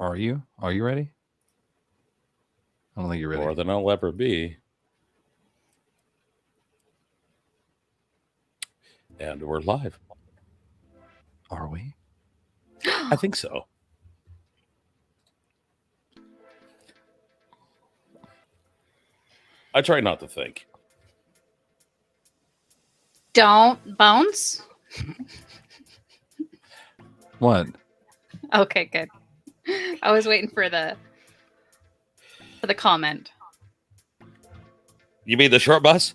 Are you? Are you ready? I don't think you're ready. More than I'll ever be. And we're live. Are we? I think so. I try not to think. Don't bounce. What? Okay, good. I was waiting for the comment. You mean the short bus?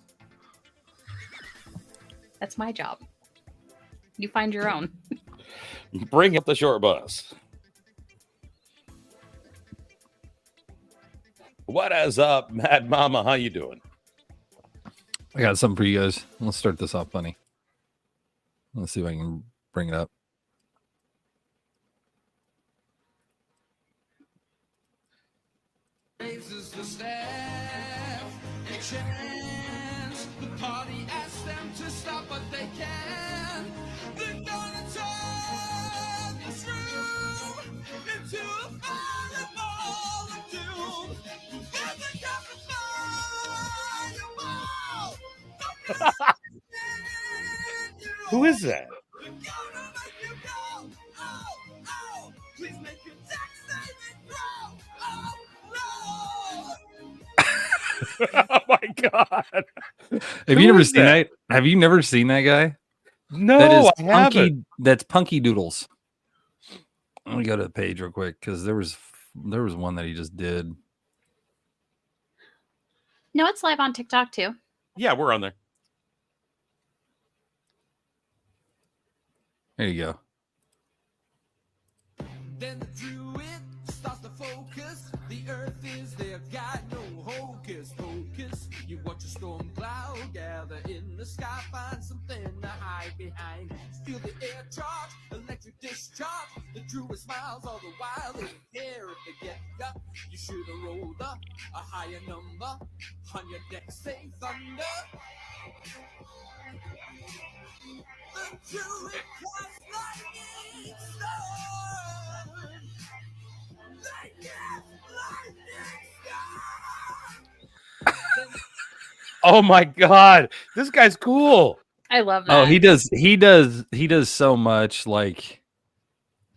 That's my job. You find your own. Bring up the short bus. What is up, Mad Mama? How you doing? I got something for you guys. Let's start this off funny. Let's see if I can bring it up. Raises the staff and chance. The party asks them to stop, but they can. They're gonna turn this room into a fireball of doom. There's a fireball. Who is that? They're gonna make you go. Oh, oh. Please make your tax saving grow. Oh, no. Oh my god! Have Who you never is seen that? that? Have you never seen that guy? No, That is I haven't. Punky. That's Punky Doodles. Let me go to the page real quick because there was one that he just did. No, it's live on TikTok too. Yeah, we're on there. There you go. Then the druid starts to focus. The earth is their guide, no hocus pocus. You watch a storm cloud gather in the sky, find something to hide behind. Feel the air charge, electric discharge. The druid smiles all the while, they don't care if they get up. You should have rolled up a higher number. On your deck say thunder. The druid casts lightning storm. They cast lightning storm. Oh my god, this guy's cool. I love that. Oh, he does so much. Like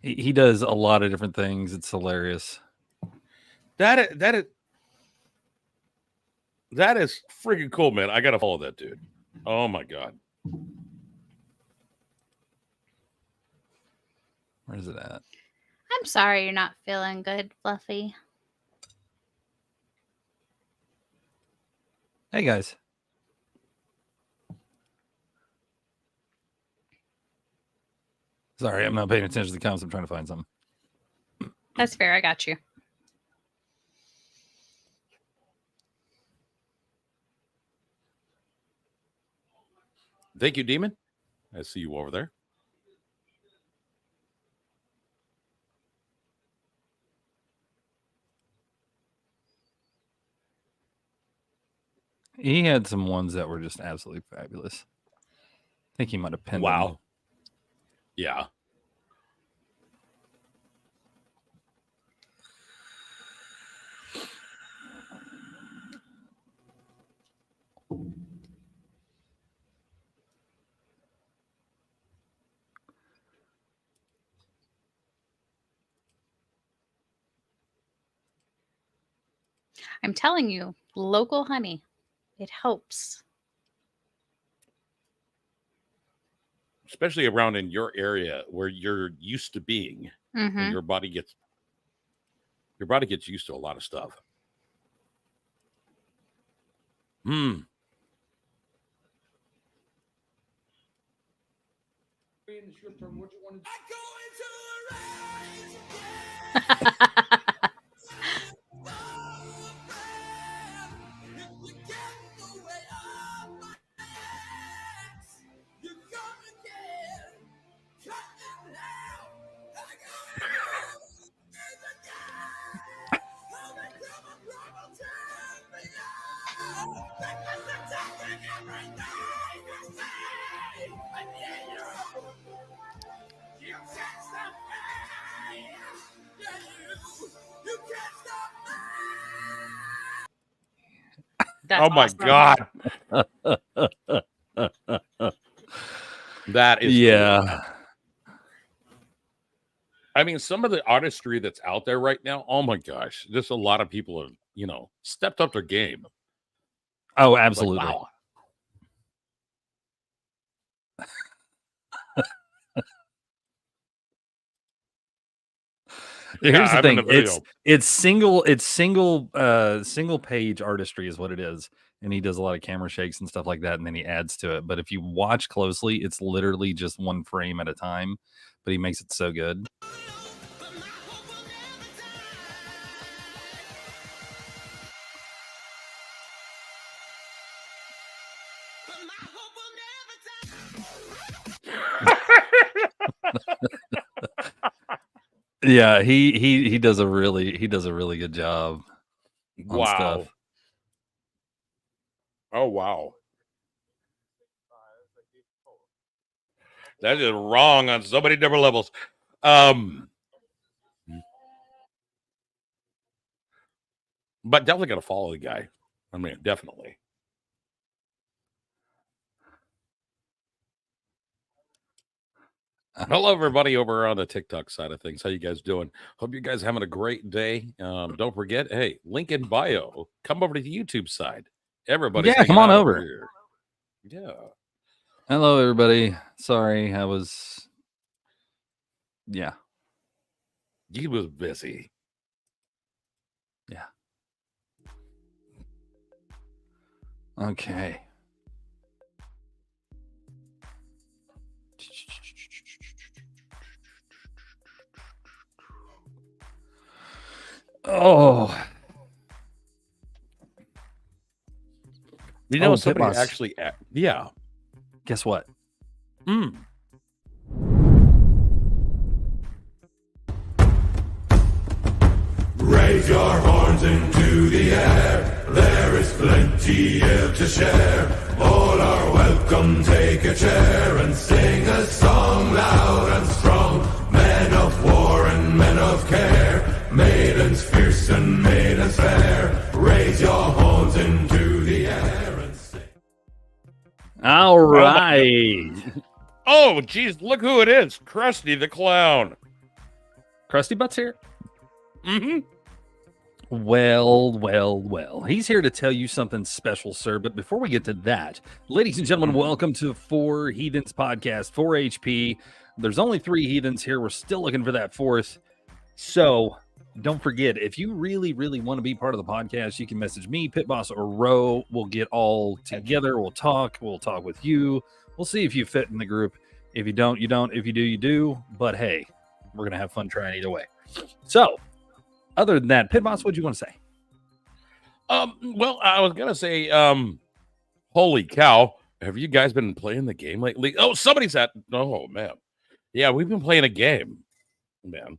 he does a lot of different things. It's hilarious. That is freaking cool, man. I gotta follow that dude. Oh my god. Where's it at? I'm sorry you're not feeling good, Fluffy. Hey guys. Sorry, I'm not paying attention to the comments. I'm trying to find something. That's fair. I got you. Thank you, Demon. I see you over there. He had some ones that were just absolutely fabulous. I think he might have pinned them. Wow. Yeah. I'm telling you, local honey. It helps. Especially around in your area where you're used to being. Mm-hmm. And your body gets used to a lot of stuff. Hmm. It's your turn. What you want to do? I go into a rage again. Oh my awesome. god. That is cool. Yeah. I mean, some of the artistry that's out there right now, oh my gosh, just a lot of people have, stepped up their game. Oh, Like, absolutely. wow. Here's the I'm in thing. the video. It's single page artistry is what it is. And he does a lot of camera shakes and stuff like that, and then he adds to it. But if you watch closely, it's literally just one frame at a time. But he makes it so good. Yeah, he does a really good job on Wow. stuff. Oh wow. That is wrong on so many different levels. But definitely gotta follow the guy. I mean, definitely. Hello, everybody over on the TikTok side of things. How you guys doing? Hope you guys having a great day. Don't forget, hey, link in bio. Come over to the YouTube side. Everybody, Yeah, come on over. here. Yeah. Hello, everybody. Sorry, I was. Yeah. He was busy. Yeah. Okay. Oh. You know, Oh, somebody Pitboss. actually, yeah. Guess what? Raise your horns into the air. There is plenty here to share. All are welcome. Take a chair and sing a song loud and strong. Men of war and men of care. Maidens fierce and maidens fair. Raise your horns into the air and sing. All right. Oh, geez, look who it is. Krusty the Clown. Krusty Butts here. Mm-hmm. Well. He's here to tell you something special, sir. But before we get to that, ladies and gentlemen, welcome to 4 Heathens Podcast, 4 HP. There's only 3 Heathens here. We're still looking for that 4th. So don't forget, if you really, really want to be part of the podcast, you can message me, Pitboss, or Ro. We'll get all together. We'll talk with you. We'll see if you fit in the group. If you don't, you don't. If you do, you do. But hey, we're going to have fun trying either way. So, other than that, Pitboss, what do you want to say? Well, I was gonna say, holy cow, have you guys been playing the game lately? Oh, somebody's at. Oh man, yeah, we've been playing a game, man.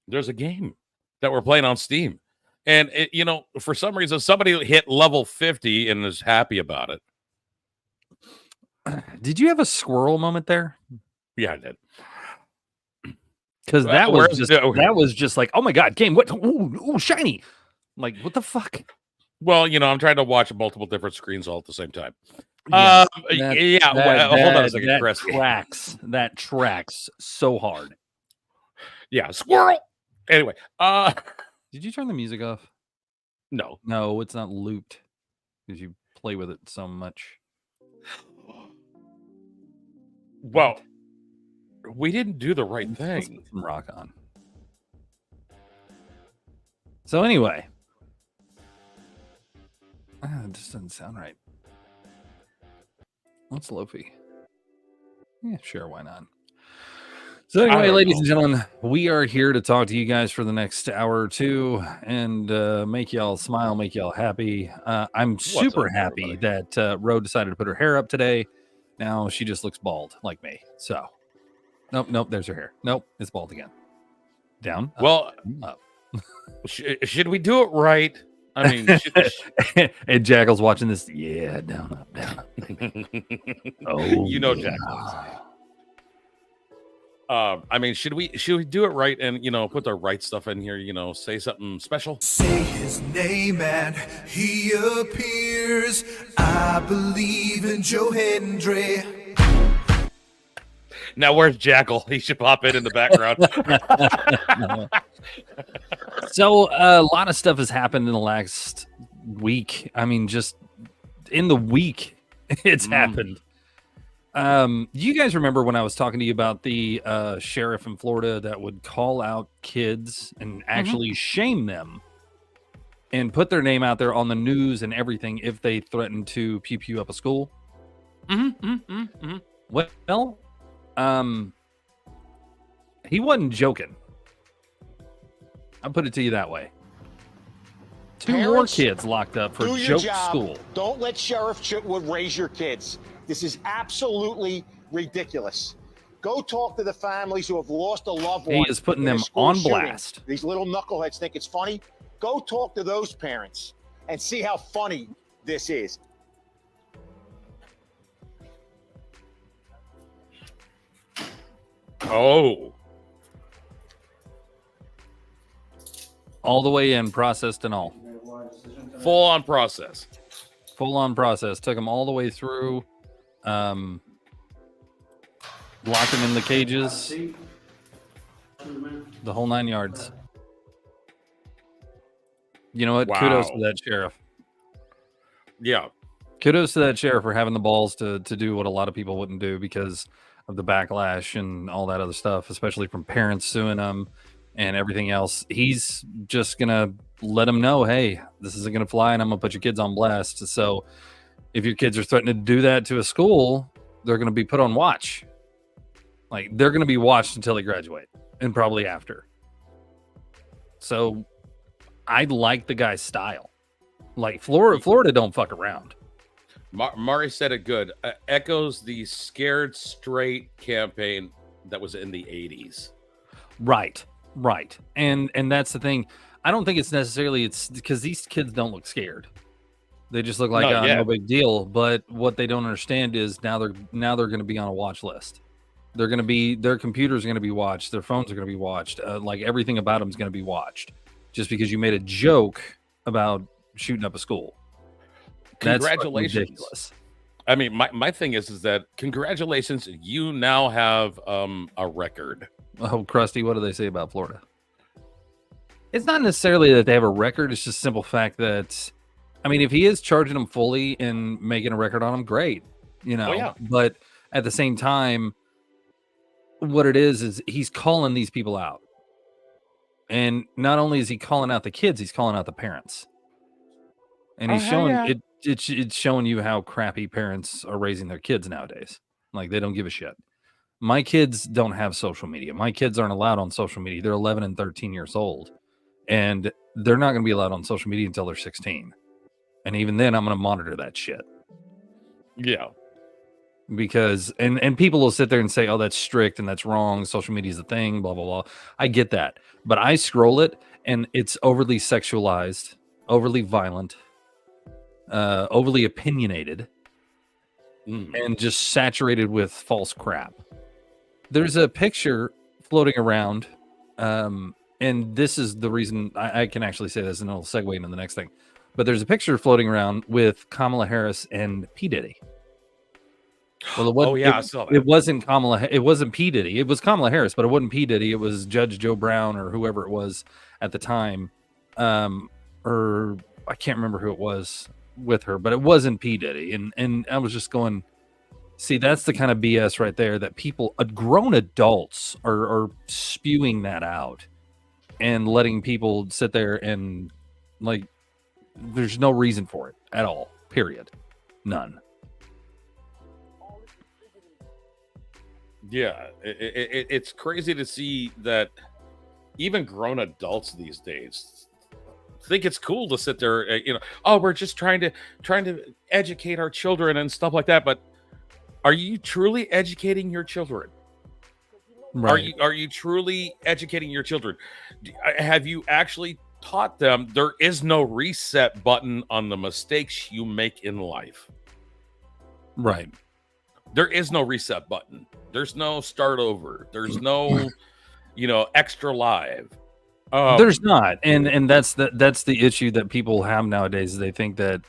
There's a game that we're playing on Steam, and for some reason, somebody hit level 50 and is happy about it. Did you have a squirrel moment there? Yeah, I did. Because that was just like, oh my god, game! What? Ooh, shiny! Like, what the fuck? Well, I'm trying to watch multiple different screens all at the same time. Yeah, Hold on a second, that Chris. That tracks so hard. Yeah, squirrel. Anyway, Did you turn the music off? no. No, it's not looped because you play with it so much. Well, we didn't do the right Let's thing. put some rock on. So anyway, it just doesn't sound right. What's Lofi? Yeah, sure, why not? So anyway, don't ladies know. and gentlemen, we are here to talk to you guys for the next hour or two and make y'all smile, make y'all happy. I'm super up, happy everybody? that Ro decided to put her hair up today. Now she just looks bald like me. So, nope, there's her hair. Nope, it's bald again. Down. Up, Well, up. should we do it right? I mean, And Jackal's watching this. Yeah, down, up. Oh, you know yeah. Jack. I mean, should we do it right and put the right stuff in here? Say something special. Say his name and he appears. I believe in Joe Hendry. Now, where's Jackal? He should pop in the background. So a lot of stuff has happened in the last week. I mean, just in the week, it's happened. You guys remember when I was talking to you about the sheriff in Florida that would call out kids and actually shame them and put their name out there on the news and everything if they threatened to pew up a school? Well, he wasn't joking. I'll put it to you that way. Two more Parents, kids locked up for do your joke job. school. Don't let Sheriff Chitwood raise your kids. This is absolutely ridiculous. Go talk to the families who have lost a loved one. He is putting in a them school on shooting. blast. These little knuckleheads think it's funny. Go talk to those parents and see how funny this is. Oh, All the way in, processed and all. full on process. Full on process. Took them all the way through. Locked them in the cages. The whole 9 yards. You know what? Kudos to Wow. that sheriff. Yeah. Kudos to that sheriff for having the balls to do what a lot of people wouldn't do because of the backlash and all that other stuff, especially from parents suing them and everything else. He's just going to let them know, hey, this isn't going to fly and I'm going to put your kids on blast. So if your kids are threatening to do that to a school, they're going to be put on watch. Like, they're going to be watched until they graduate and probably after. So I like the guy's style. Like, Florida don't fuck around. Mari said it good. Echoes the Scared Straight campaign that was in the 80s. Right. And that's the thing. I don't think it's necessarily it's because these kids don't look scared. They just look like Not yet. no big deal. But what they don't understand is now they're going to be on a watch list. They're going to be, their computers are going to be watched. Their phones are going to be watched. Like, everything about them is going to be watched just because you made a joke about shooting up a school. That's fucking Congratulations. ridiculous. I mean, my thing is that congratulations, you now have a record. Oh, Krusty, what do they say about Florida? It's not necessarily that they have a record. It's just simple fact that, I mean, if he is charging them fully and making a record on them, great, Oh, yeah. But at the same time, what it is he's calling these people out. And not only is he calling out the kids, he's calling out the parents. And he's showing it. It's showing you how crappy parents are raising their kids nowadays. Like, they don't give a shit. My kids don't have social media. My kids aren't allowed on social media. They're 11 and 13 years old. And they're not going to be allowed on social media until they're 16. And even then, I'm going to monitor that shit. Yeah. Because, and people will sit there and say, oh, that's strict and that's wrong. Social media is a thing, blah, blah, blah. I get that. But I scroll it and it's overly sexualized, overly violent, overly opinionated, and just saturated with false crap. There's a picture floating around, and this is the reason I can actually say this, and it'll segue into the next thing. But there's a picture floating around with Kamala Harris and P. Diddy. Well, I saw that. It wasn't It wasn't P. Diddy. It was Kamala Harris, but it wasn't P. Diddy. It was Judge Joe Brown or whoever it was at the time, or I can't remember who it was with her, but it wasn't P. Diddy. And I was just going, see, that's the kind of BS right there that people, grown adults, are spewing that out and letting people sit there and, like, there's no reason for it at all. Period. None. Yeah, it's crazy to see that even grown adults these days think it's cool to sit there, oh, we're just trying to educate our children and stuff like that. But are you truly educating your children? Right. Are you truly educating your children? Have you actually taught them there is no reset button on the mistakes you make in life? Right. There is no reset button. There's no start over. There's no, extra live. There's not, and that's the issue that people have nowadays. They think that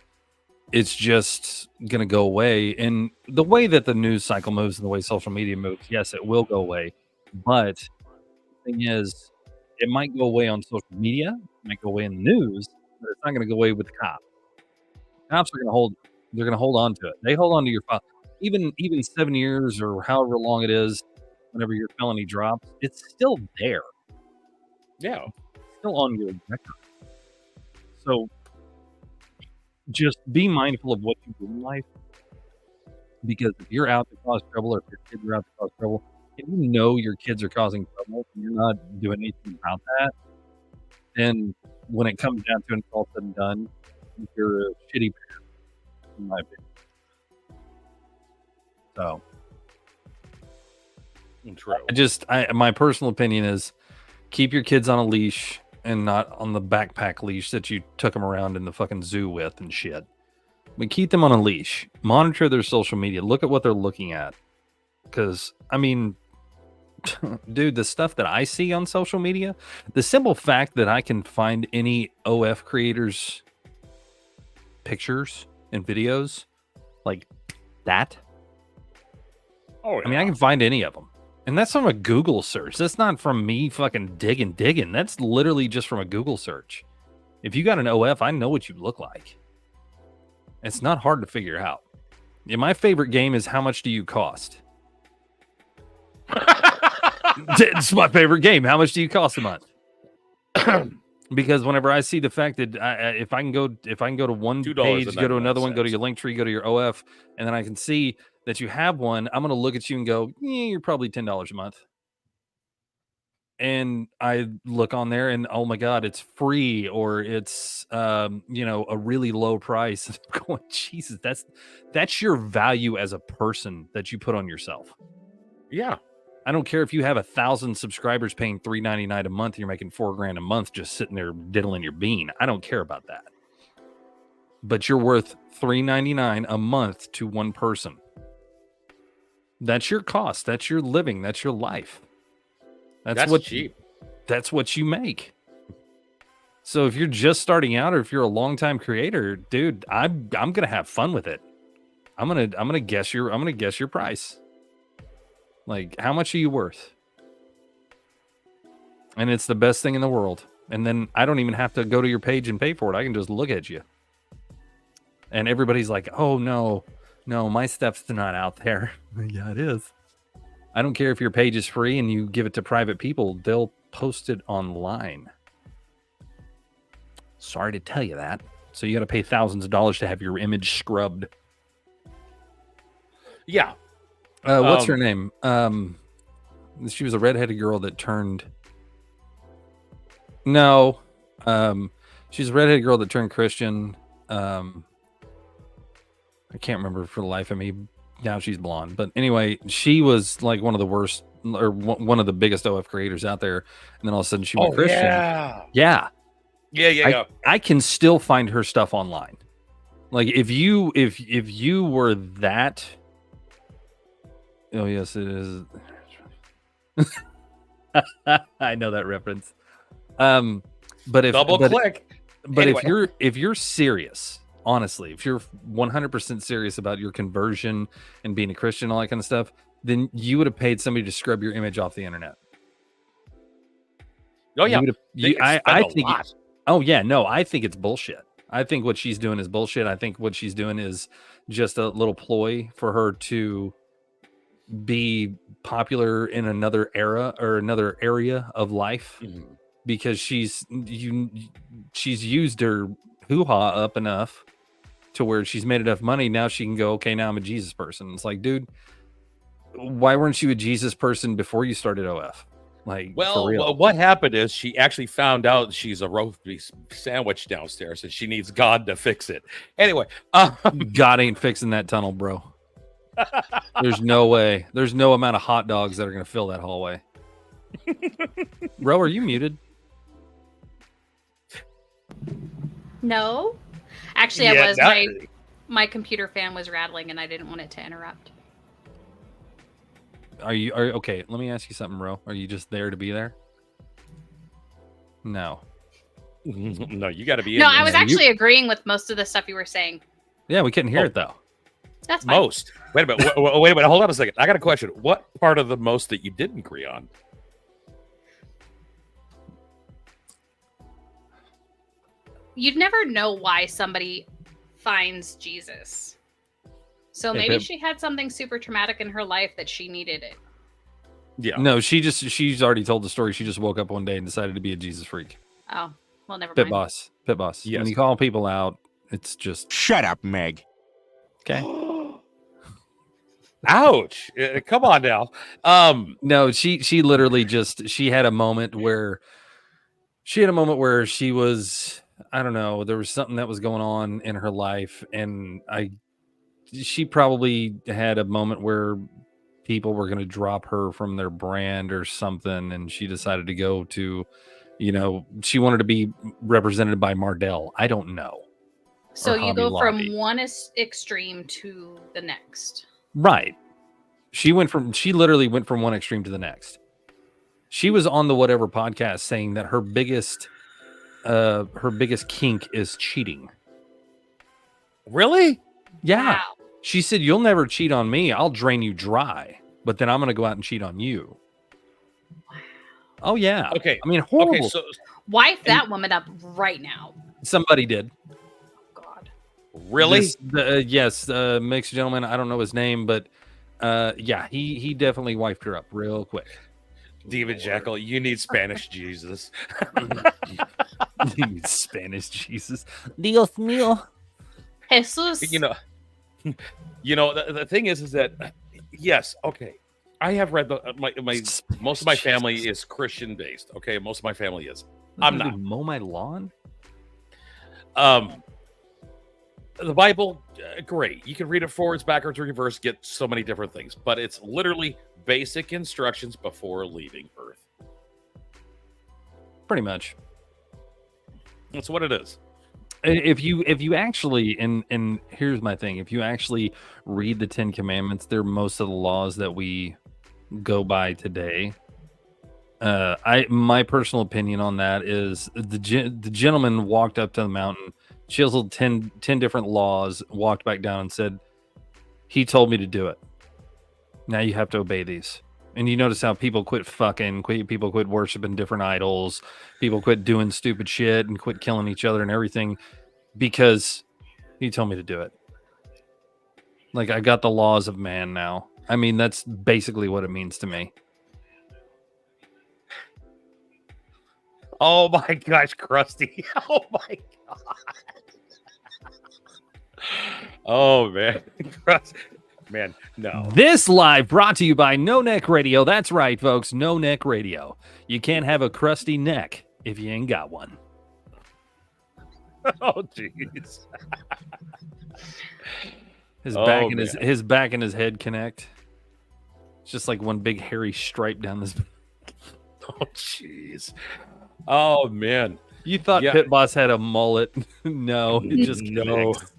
it's just gonna go away, and the way that the news cycle moves and the way social media moves, yes, it will go away. But the thing is, it might go away on social media, it might go away in the news, but it's not gonna go away with the cops. Cops are gonna hold. They're gonna hold on to it. They hold on to your file, even 7 years or however long it is. Whenever your felony drops, it's still there. Yeah. Still on your record. So just be mindful of what you do in life, because if you're out to cause trouble, or if your kids are out to cause trouble, and you know your kids are causing trouble and you're not doing anything about that, then when it comes down to it, all said and done, you're a shitty parent, in my opinion. So True. my personal opinion is keep your kids on a leash and not on the backpack leash that you took them around in the fucking zoo with and shit. But keep them on a leash. Monitor their social media. Look at what they're looking at. Because, I mean, dude, the stuff that I see on social media, the simple fact that I can find any OF creators' pictures and videos like that. Oh, I mean, I can find any of them. And that's from a Google search. That's not from me fucking digging. That's literally just from a Google search. If you got an OF, I know what you look like. It's not hard to figure out. Yeah, my favorite game is How Much Do You Cost? It's my favorite game. How much do you cost a month? Because whenever I see the fact that if I can go to one page, go to another one, go to your Linktree, go to your OF, and then I can see that you have one, I'm going to look at you and go, yeah, you're probably $10 a month. And I look on there and, oh my God, it's free, or it's, a really low price. And I'm going, Jesus, that's your value as a person that you put on yourself. Yeah. I don't care if you have 1,000 subscribers paying $3.99 a month. You're making $4,000 a month just sitting there diddling your bean. I don't care about that. But you're worth $3.99 a month to one person. That's your cost. That's your living. That's your life. That's what cheap. That's what you make. So if you're just starting out, or if you're a longtime creator, dude, I'm gonna have fun with it. I'm gonna guess your price. Like, how much are you worth? And it's the best thing in the world. And then I don't even have to go to your page and pay for it. I can just look at you. And everybody's like, oh no, my stuff's not out there. Yeah, it is. I don't care if your page is free and you give it to private people, they'll post it online. Sorry to tell you that. So you got to pay thousands of dollars to have your image scrubbed. Yeah. What's her name? She was a redheaded girl that turned. No, she's a redheaded girl that turned Christian. I can't remember for the life of me. Now she's blonde, but anyway, she was like one of the worst, or one of the biggest OF creators out there. And then all of a sudden she went Christian. Yeah. I can still find her stuff online. Like if you were that. Oh yes, it is. I know that reference. But if click. But anyway. if you're serious, honestly, if you're 100% serious about your conversion and being a Christian, all that kind of stuff, then you would have paid somebody to scrub your image off the internet. Oh yeah, I think. I think it's bullshit. I think what she's doing is bullshit. I think what she's doing is just a little ploy for her to be popular in another era or another area of life, because she's used her hoo-ha up enough to where she's made enough money. Now she can go, okay, now I'm a Jesus person. It's like, dude, why weren't you a Jesus person before you started OF? Like, for real. Well, what happened is she actually found out she's a roast beef sandwich downstairs and she needs God to fix it. Anyway, God ain't fixing that tunnel, bro. There's no way. There's no amount of hot dogs that are going to fill that hallway. Bro, are you muted? No. Actually, I was. My computer fan was rattling and I didn't want it to interrupt. okay? Let me ask you something, bro. Are you just there to be there? No. No, you got to be. No, in I was there. actually agreeing with most of the stuff you were saying. Yeah, we couldn't hear Oh. it though. That's fine. Most. Wait a minute. Wait a minute. Hold on a second. I got a question. What part of the most that you didn't agree on? You'd never know why somebody finds Jesus. So Hey, maybe Pip. she had something super traumatic in her life that she needed it. Yeah. No, she's already told the story. She just woke up one day and decided to be a Jesus freak. Oh, well, never Pit mind. boss. Pit boss. Yes. When you call people out, it's just Shut up, Meg. okay. Ouch. Come on now. No, she literally just she had a moment where she was, I don't know, there was something that was going on in her life, and she probably had a moment where people were going to drop her from their brand or something, and she decided to go to, she wanted to be represented by Mardell. I don't know. So or you Hobby go Lobby. from one extreme to the next. Right. She literally went from one extreme to the next. She was on the Whatever podcast saying that her biggest kink is cheating. Really? Yeah. Wow. She said, "You'll never cheat on me. I'll drain you dry, but then I'm going to go out and cheat on you." Oh yeah. Okay. I mean, horrible. Okay. So Wife that woman up right now. Somebody did. God. really? Yes, mixed gentleman. I don't know his name, but yeah, he definitely wifed her up real quick. Diva Jackal, you need Spanish Jesus. Spanish Jesus. Dios mío. Jesus. The thing is that yes, okay. I have read my most of my family is Christian based. Okay, most of my family is. I'm not. Mow my lawn. The Bible, great. You can read it forwards, backwards, reverse, get so many different things, but it's literally basic instructions before leaving Earth. Pretty much. That's what it is. If you actually, and here's my thing, if you actually read the 10 Commandments, they're most of the laws that we go by today. My personal opinion on that is the gentleman walked up to the mountain, chiseled 10 different laws, walked back down and said, "He told me to do it. Now you have to obey these." And you notice how people quit fucking, people quit worshiping different idols, people quit doing stupid shit and quit killing each other and everything because he told me to do it. Like, I got the laws of man now. I mean, that's basically what it means to me. Oh my gosh, Krusty. Oh my god. Oh man. Krusty. Man, no. This live brought to you by No Neck Radio. That's right, folks. No Neck Radio. You can't have a crusty neck if you ain't got one. Oh jeez. His Oh, back and man. his back and his head connect. It's just like one big hairy stripe down this. Oh jeez. Oh man. You thought Yeah. Pit Boss had a mullet? No, it just No. connects.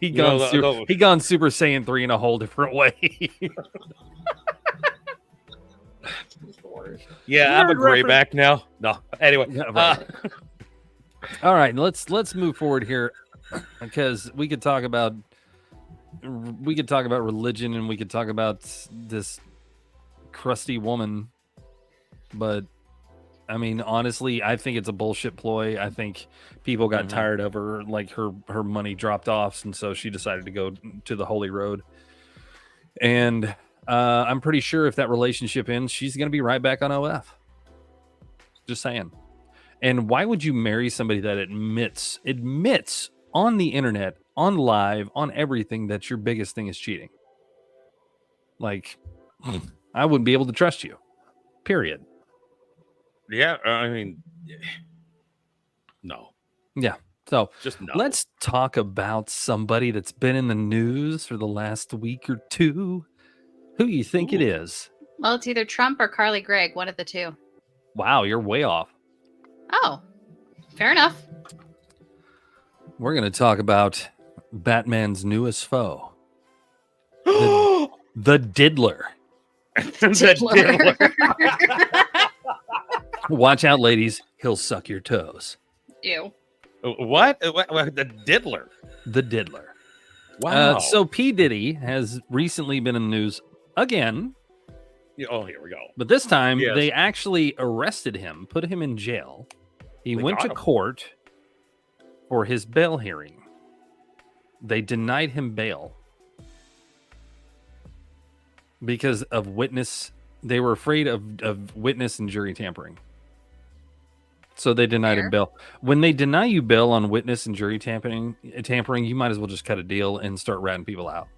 He You know, gone Super Saiyan 3 in a whole different way. Yeah, I'm a Nerd gray reference. back now. No. Anyway. Yeah, right. All right, let's move forward here because we could talk about religion and we could talk about this crusty woman, but I mean, honestly, I think it's a bullshit ploy. I think people got tired of her, like her money dropped off, and so she decided to go to the holy road. And I'm pretty sure if that relationship ends, she's going to be right back on OF. Just saying. And why would you marry somebody that admits on the internet, on live, on everything that your biggest thing is cheating? Like, I wouldn't be able to trust you. Period. Yeah, I mean, no. Yeah. So Just no. let's talk about somebody that's been in the news for the last week or two. Who you think it is? Well, it's either Trump or Carly Gregg, one of the two. Wow, you're way off. Oh, fair enough. We're going to talk about Batman's newest foe. The Diddler. The Watch out, ladies. He'll suck your toes. Ew. What? The Diddler. The Diddler. Wow. So P. Diddy has recently been in the news again, Oh, here we go. but this time Yes. they actually arrested him, put him in jail. He They went got to him. court for his bail hearing. They denied him bail because of witness. They were afraid of witness and jury tampering. So they denied him Fair. bail. When they deny you bail on witness and jury tampering, you might as well just cut a deal and start ratting people out.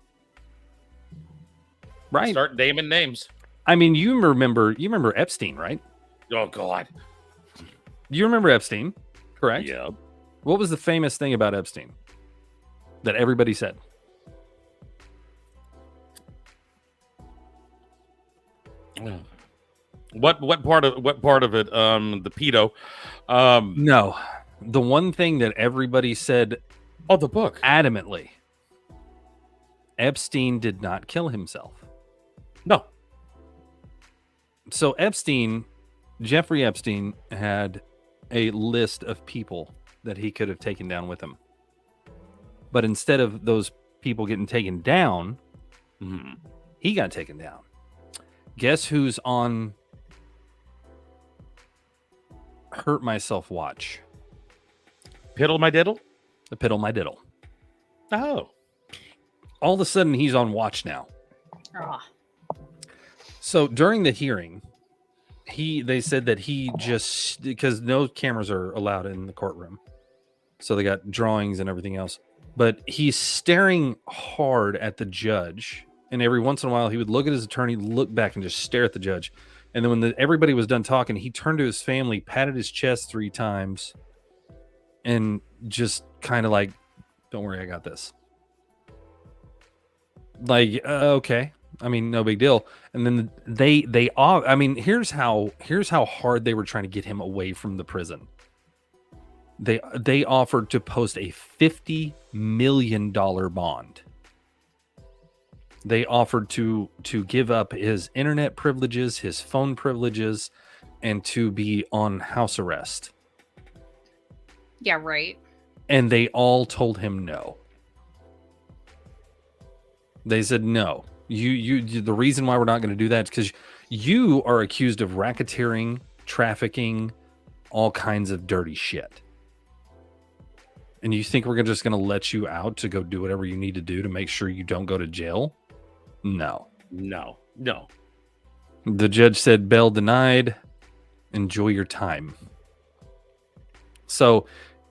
Right? Start naming names. I mean, you remember Epstein, right? Oh God. You remember Epstein, correct? Yeah. What was the famous thing about Epstein that everybody said? What part of it? The pedo. No. The one thing that everybody said Oh, the book. adamantly. Epstein did not kill himself. No. So Jeffrey Epstein had a list of people that he could have taken down with him. But instead of those people getting taken down, Mhm. he got taken down. Guess who's on Hurt Myself Watch? Piddle my diddle. The Piddle My Diddle. Oh. All of a sudden, he's on watch now. Ugh. So during the hearing, they said that he just, because no cameras are allowed in the courtroom, so they got drawings and everything else. But he's staring hard at the judge, and every once in a while he would look at his attorney, look back, and just stare at the judge. And then when everybody was done talking, he turned to his family, patted his chest 3 times, and just kind of like, "Don't worry, I got this." Like, okay. I mean, no big deal. And then I mean, here's how hard they were trying to get him away from the prison. They offered to post a $50 million bond. They offered to give up his internet privileges, his phone privileges, and to be on house arrest. Yeah, right. And they all told him no. They said no. You the reason why we're not going to do that is because you are accused of racketeering, trafficking, all kinds of dirty shit. And you think we're just going to let you out to go do whatever you need to do to make sure you don't go to jail? No. No. The judge said bail denied. Enjoy your time. So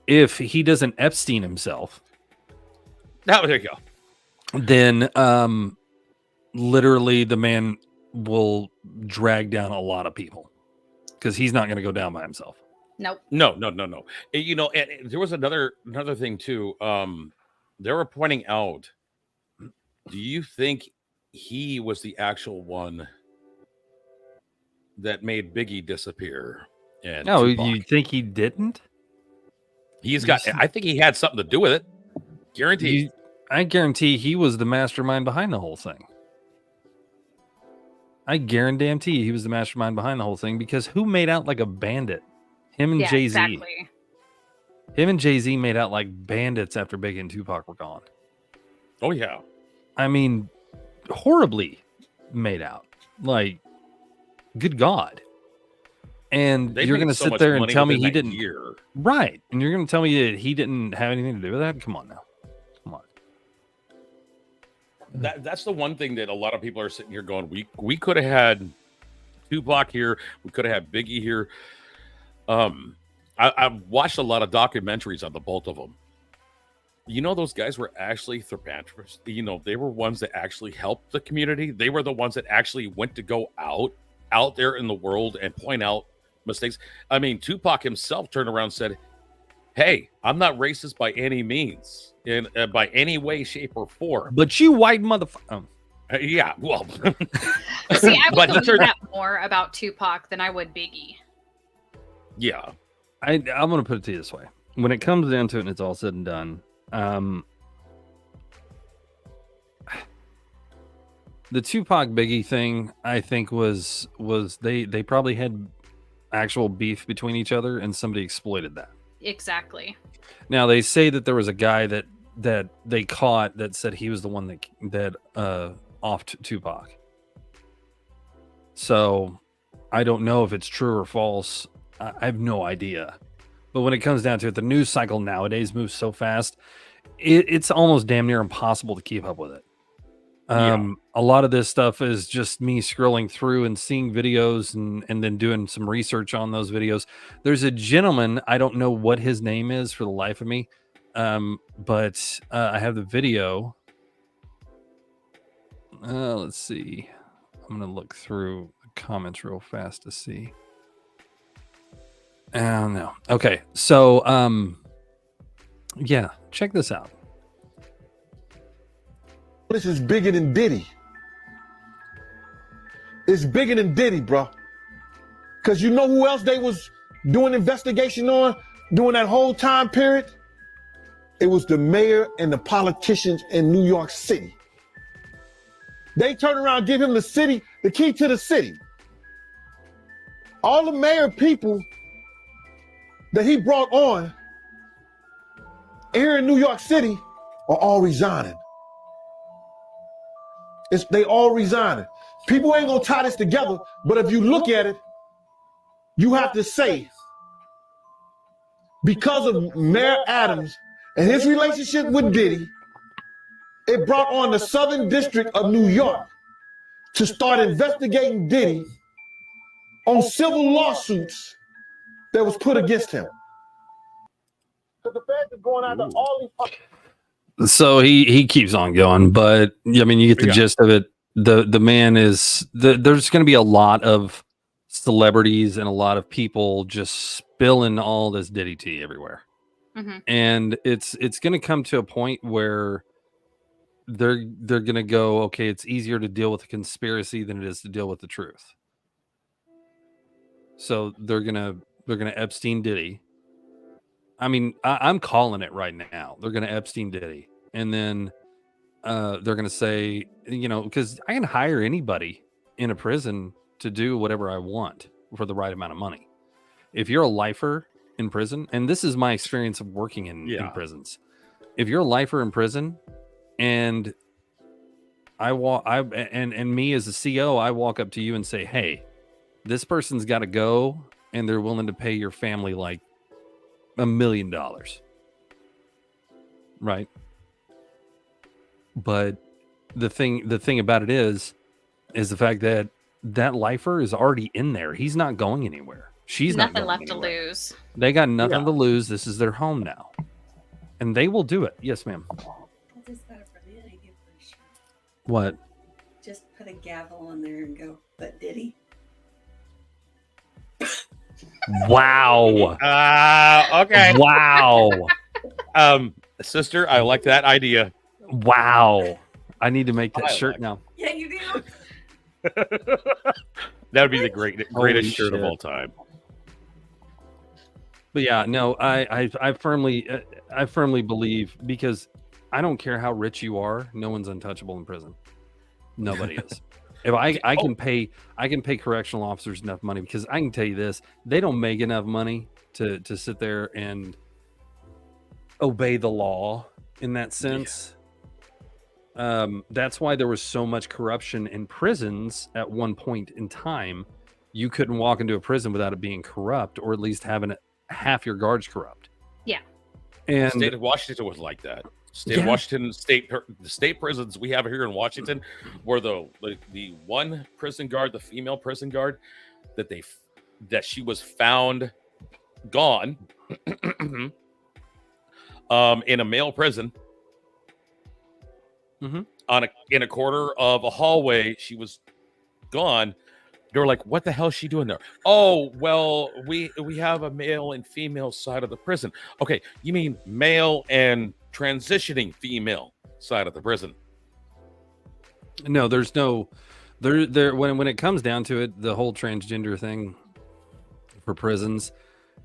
if he doesn't Epstein himself, Now there you go. then literally the man will drag down a lot of people because he's not going to go down by himself. Nope. No. You know, and there was another thing too. They were pointing out. Do you think he was the actual one that made Biggie disappear? And No, Tupac? you think he didn't? He's got. I think he had something to do with it. Guaranteed. I guarantee he was the mastermind behind the whole thing. I guarantee he was the mastermind behind the whole thing because who made out like a bandit? Him and Yeah, Jay-Z. exactly. Him and Jay-Z made out like bandits after Biggie and Tupac were gone. Oh yeah. I mean, horribly made out. Like, good God. And They you're made going to so sit much there and money tell me within he that didn't. year. Right. And you're going to tell me that he didn't have anything to do with that? Come on now. Come on. That's the one thing that a lot of people are sitting here going, we could have had Tupac here, we could have had Biggie here. I've watched a lot of documentaries on the both of them. You know, those guys were actually philanthropists. You know, they were ones that actually helped the community. They were the ones that actually went to go out there in the world and point out mistakes. I mean, Tupac himself turned around and said, "Hey, I'm not racist by any means, in by any way, shape, or form." But you white motherfucker. Yeah, well, See, I But would he believe turned- that more about Tupac than I would Biggie. yeah. I'm going to put it to you this way. When it comes down to it and it's all said and done, The Tupac Biggie thing, I think, was they probably had actual beef between each other, and somebody exploited that. Exactly. Now they say that there was a guy that they caught that said he was the one that offed Tupac. So I don't know if it's true or false. I have no idea. But when it comes down to it, the news cycle nowadays moves so fast, it's almost damn near impossible to keep up with it. A lot of this stuff is just me scrolling through and seeing videos and then doing some research on those videos. There's a gentleman, I don't know what his name is for the life of me, but I have the video. Let's see. I'm going to look through the comments real fast to see. No. Okay. So, yeah, check this out. This is bigger than Diddy. It's bigger than Diddy, bro. Because you know who else they was doing investigation on during that whole time period? It was the mayor and the politicians in New York City. They turn around and give him the key to the city. All the mayor people that he brought on here in New York City are all resigning. They all resigning. People ain't gonna tie this together, but if you look at it, you have to say, because of Mayor Adams and his relationship with Diddy, it brought on the Southern District of New York to start investigating Diddy on civil lawsuits that was put against him. Because the feds are going after all these. So he keeps on going, but I mean, you get the gist of it. The man is there's going to be a lot of celebrities and a lot of people just spilling all this Diddy tea everywhere, and it's going to come to a point where they're going to go, okay, it's easier to deal with a conspiracy than it is to deal with the truth. So they're gonna Epstein Diddy. I mean, I'm calling it right now. They're going to Epstein Diddy. And then they're going to say, because I can hire anybody in a prison to do whatever I want for the right amount of money. If you're a lifer in prison, and this is my experience of working in prisons. If you're a lifer in prison and and me as a CO, I walk up to you and say, hey, this person's got to go, and they're willing to pay your family like $1 million, right? But the thing about it is the fact that lifer is already in there. He's not going anywhere. She's nothing not going left anywhere. to lose. They got nothing to lose. This is their home now, and they will do it. Yes, ma'am. What? Just put a gavel on there and go, but Diddy? Wow. Okay. Wow. Sister, I like that idea. Wow. I need to make that shirt now. Yeah, you do. That would be the greatest shirt of all time. But yeah, no, I firmly believe, because I don't care how rich you are, no one's untouchable in prison. Nobody is. If I can pay correctional officers enough money, because I can tell you this, they don't make enough money to sit there and obey the law in that sense. That's why there was so much corruption in prisons at one point in time. You couldn't walk into a prison without it being corrupt, or at least having half your guards corrupt. Yeah. And the state of Washington was like that. State of Washington, the state prisons we have here in Washington, were the one prison guard, the female prison guard, that she was found gone in a male prison. In a corner of a hallway, she was gone. They were like, what the hell is she doing there? Oh, well, we have a male and female side of the prison. Okay, you mean male and transitioning female side of the prison? No, there's no there when it comes down to it, the whole transgender thing for prisons,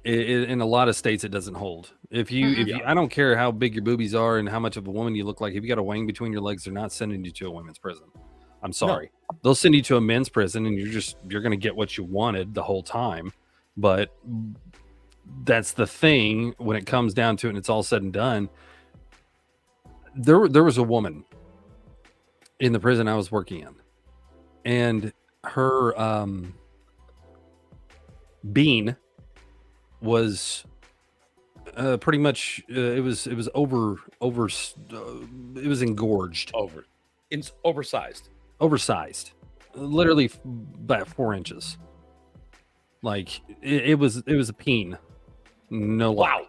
in a lot of states it doesn't hold. If you I don't care how big your boobies are and how much of a woman you look like, if you got a wang between your legs, they're not sending you to a women's prison. I'm sorry. They'll send you to a men's prison, and you're going to get what you wanted the whole time. But that's the thing when it comes down to it, and it's all said and done. There was a woman in the prison I was working in, and her bean was pretty much it was engorged, oversized, literally about 4 inches. Like it was a peen. No lie.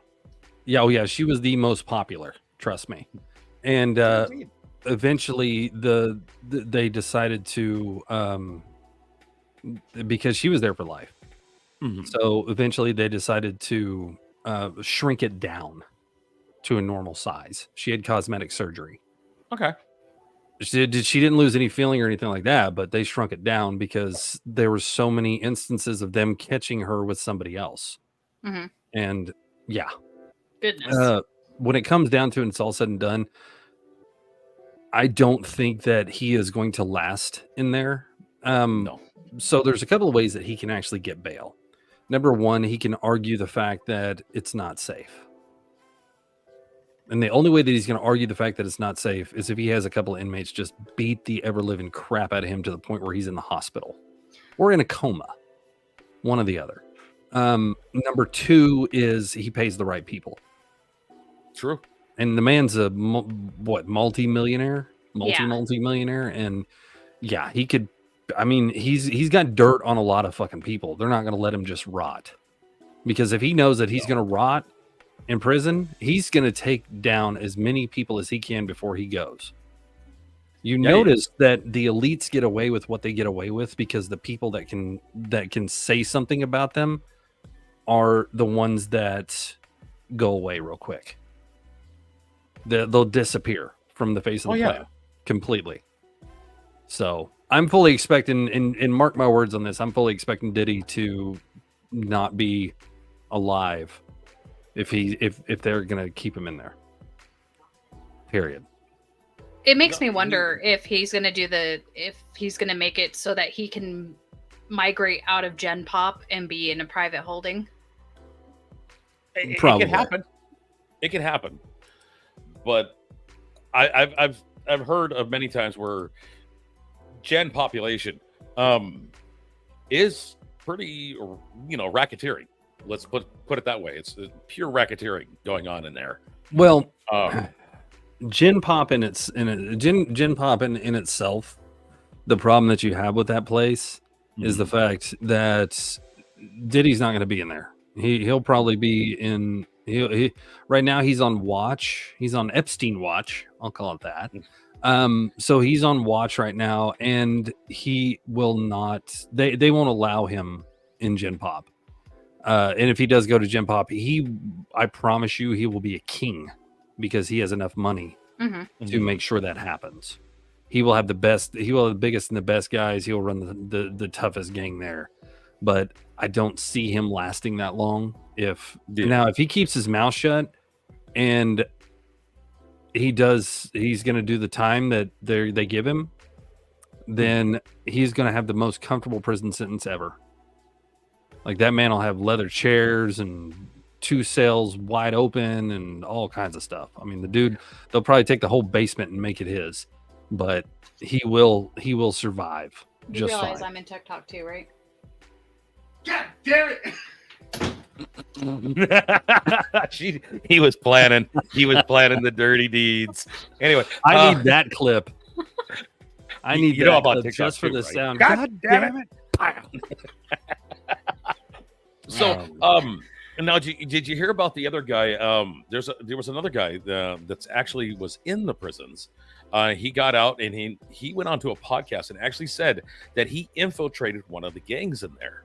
Yeah, oh yeah, she was the most popular, trust me. And eventually they decided to because she was there for life. So eventually they decided to shrink it down to a normal size. She had cosmetic surgery. Okay. She didn't lose any feeling or anything like that, but they shrunk it down because there were so many instances of them catching her with somebody else. And yeah, Goodness. When it comes down to it, it's all said and done. I don't think that he is going to last in there. No. So there's a couple of ways that he can actually get bail. Number one, he can argue the fact that it's not safe. And the only way that he's going to argue the fact that it's not safe is if he has a couple of inmates just beat the ever-living crap out of him to the point where he's in the hospital or in a coma. One or the other. Number two is he pays the right people. True. And the man's a multi-millionaire, and yeah, he could. I mean, he's got dirt on a lot of fucking people. They're not going to let him just rot, because if he knows that he's going to rot in prison, he's going to take down as many people as he can before he goes. Notice that the elites get away with what they get away with because the people that can say something about them are the ones that go away real quick. They'll disappear from the face of the planet completely. So I'm fully expecting, and mark my words on this, I'm fully expecting Diddy to not be alive if they're gonna keep him in there. Period. It makes me wonder if he's gonna make it so that he can migrate out of Gen Pop and be in a private holding. It can happen. It can happen. But I've heard of many times where Gen population is pretty, racketeering. Let's put it that way. It's pure racketeering going on in there. Well, Gen Pop in itself, the problem that you have with that place is the fact that Diddy's not going to be in there. He'll probably be in. He right now he's on watch. He's on Epstein watch. I'll call it that. So he's on watch right now, and he will not. They won't allow him in Gen Pop. And if he does go to Gen Pop, I promise you, he will be a king because he has enough money to make sure that happens. He will have the best. He will have the biggest and the best guys. He will run the toughest gang there. But I don't see him lasting that long. If he keeps his mouth shut and he's going to do the time that they give him, then he's going to have the most comfortable prison sentence ever. Like, that man will have leather chairs and 2 cells wide open and all kinds of stuff. I mean, the dude, they'll probably take the whole basement and make it his, but he will survive. You just realize fine. I'm in TikTok too, right? God damn it! He was planning the dirty deeds. Anyway, I need that clip. I need you that know about clip TikTok just for too, the right? sound. God damn it! So, now did you hear about the other guy? There was another guy that's actually was in the prisons. He got out and he went onto a podcast and actually said that he infiltrated one of the gangs in there.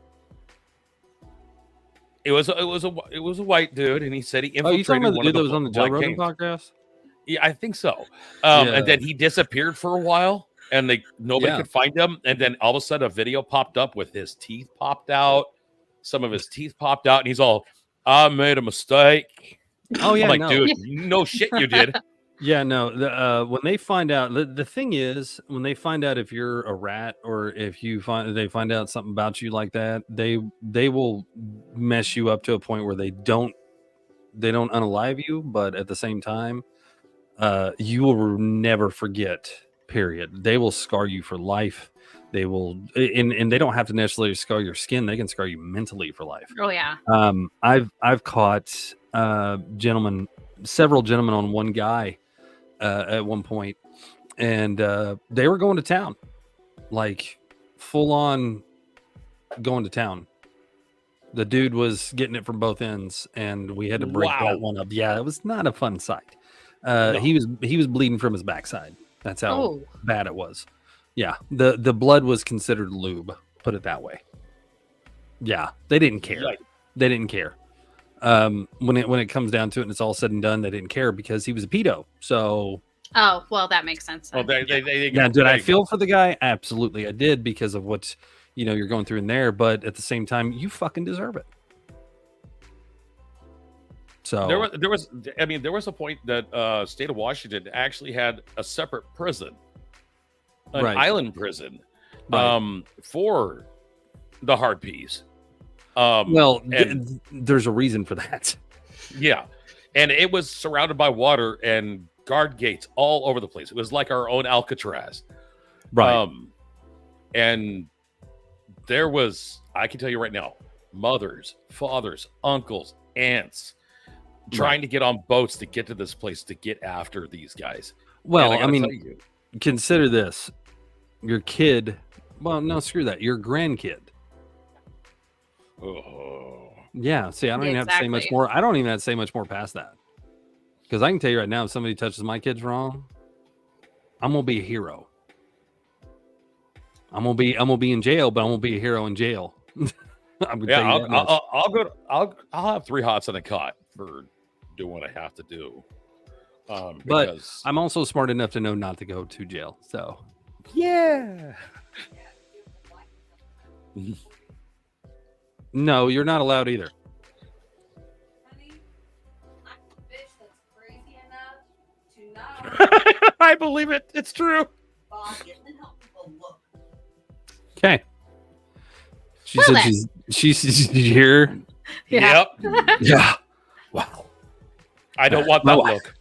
It was a white dude, and he said he infiltrated. Oh, you talking about the one dude of that was on the Joe white Rogan gangs. podcast? Yeah, I think so. Yeah. And then he disappeared for a while, and nobody Yeah. could find him. And then all of a sudden, a video popped up with his teeth popped out. Some of his teeth popped out, and he's all, "I made a mistake." Oh yeah, I'm like, no. dude, no shit, you did. Yeah, no. When they find out, the thing is, when they find out if you're a rat or if they find out something about you like that, they will mess you up to a point where they don't unalive you, but at the same time, you will never forget. Period. They will scar you for life. They will, and they don't have to necessarily scar your skin. They can scar you mentally for life. Oh yeah. I've caught several gentlemen on one guy at one point, and they were going to town, like full on going to town. The dude was getting it from both ends, and we had to break that one up. Yeah, it was not a fun sight. He was bleeding from his backside. That's how bad it was. Yeah, the blood was considered lube. Put it that way. Yeah, they didn't care. They didn't care. When it comes down to it, and it's all said and done, they didn't care because he was a pedo. So. Oh well, that makes sense. Oh, Yeah, did I feel for the guy? Absolutely, I did because of what you're going through in there. But at the same time, you fucking deserve it. So there was a point that state of Washington actually had a separate prison, an island prison, for the harpies. There's a reason for that. Yeah, and it was surrounded by water and guard gates all over the place. It was like our own Alcatraz, right? And there was, I can tell you right now, mothers, fathers, uncles, aunts trying to get on boats to get to this place to get after these guys. Well, I mean, consider this: your kid. Well, no, screw that. Your grandkid. Oh. Yeah. See, I don't even have to say much more. I don't even have to say much more past that, because I can tell you right now, if somebody touches my kids wrong, I'm gonna be a hero. I'm gonna be in jail, but I'm gonna be a hero in jail. I'll have 3 hots and a cot for doing what I have to do. But I'm also smart enough to know not to go to jail. So yeah. No, you're not allowed either. I believe it. It's true. Okay. She said she's did you hear her? Yeah. Yep. Yeah. Wow. I don't want that look.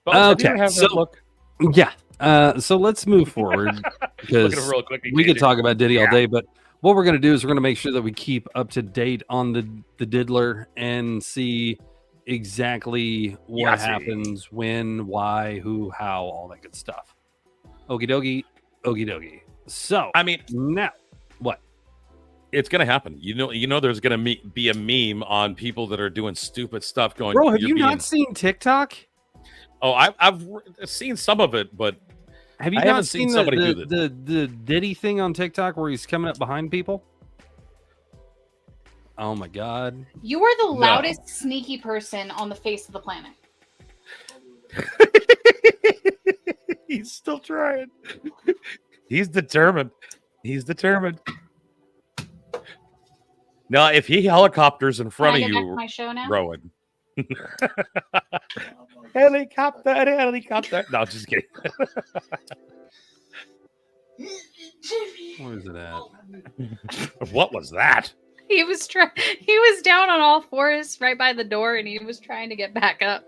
Okay. So let's move forward because we could talk about Diddy all day, but what we're going to do is we're going to make sure that we keep up to date on the diddler and see exactly what happens, when, why, who, how, all that good stuff. Okie dokie. So, I mean, now what? It's gonna happen. You know, there's gonna be a meme on people that are doing stupid stuff. Going, bro, have you not seen TikTok? Oh, I've seen some of it, but have you not seen somebody do the Diddy thing on TikTok where he's coming up behind people? Oh my god! You are the loudest, sneaky person on the face of the planet. He's still trying. He's determined. Now, if he helicopters in front of you, my show now? Rowan. Helicopter. No, just kidding. Where is it at? What was that? He was He was down on all fours right by the door, and he was trying to get back up.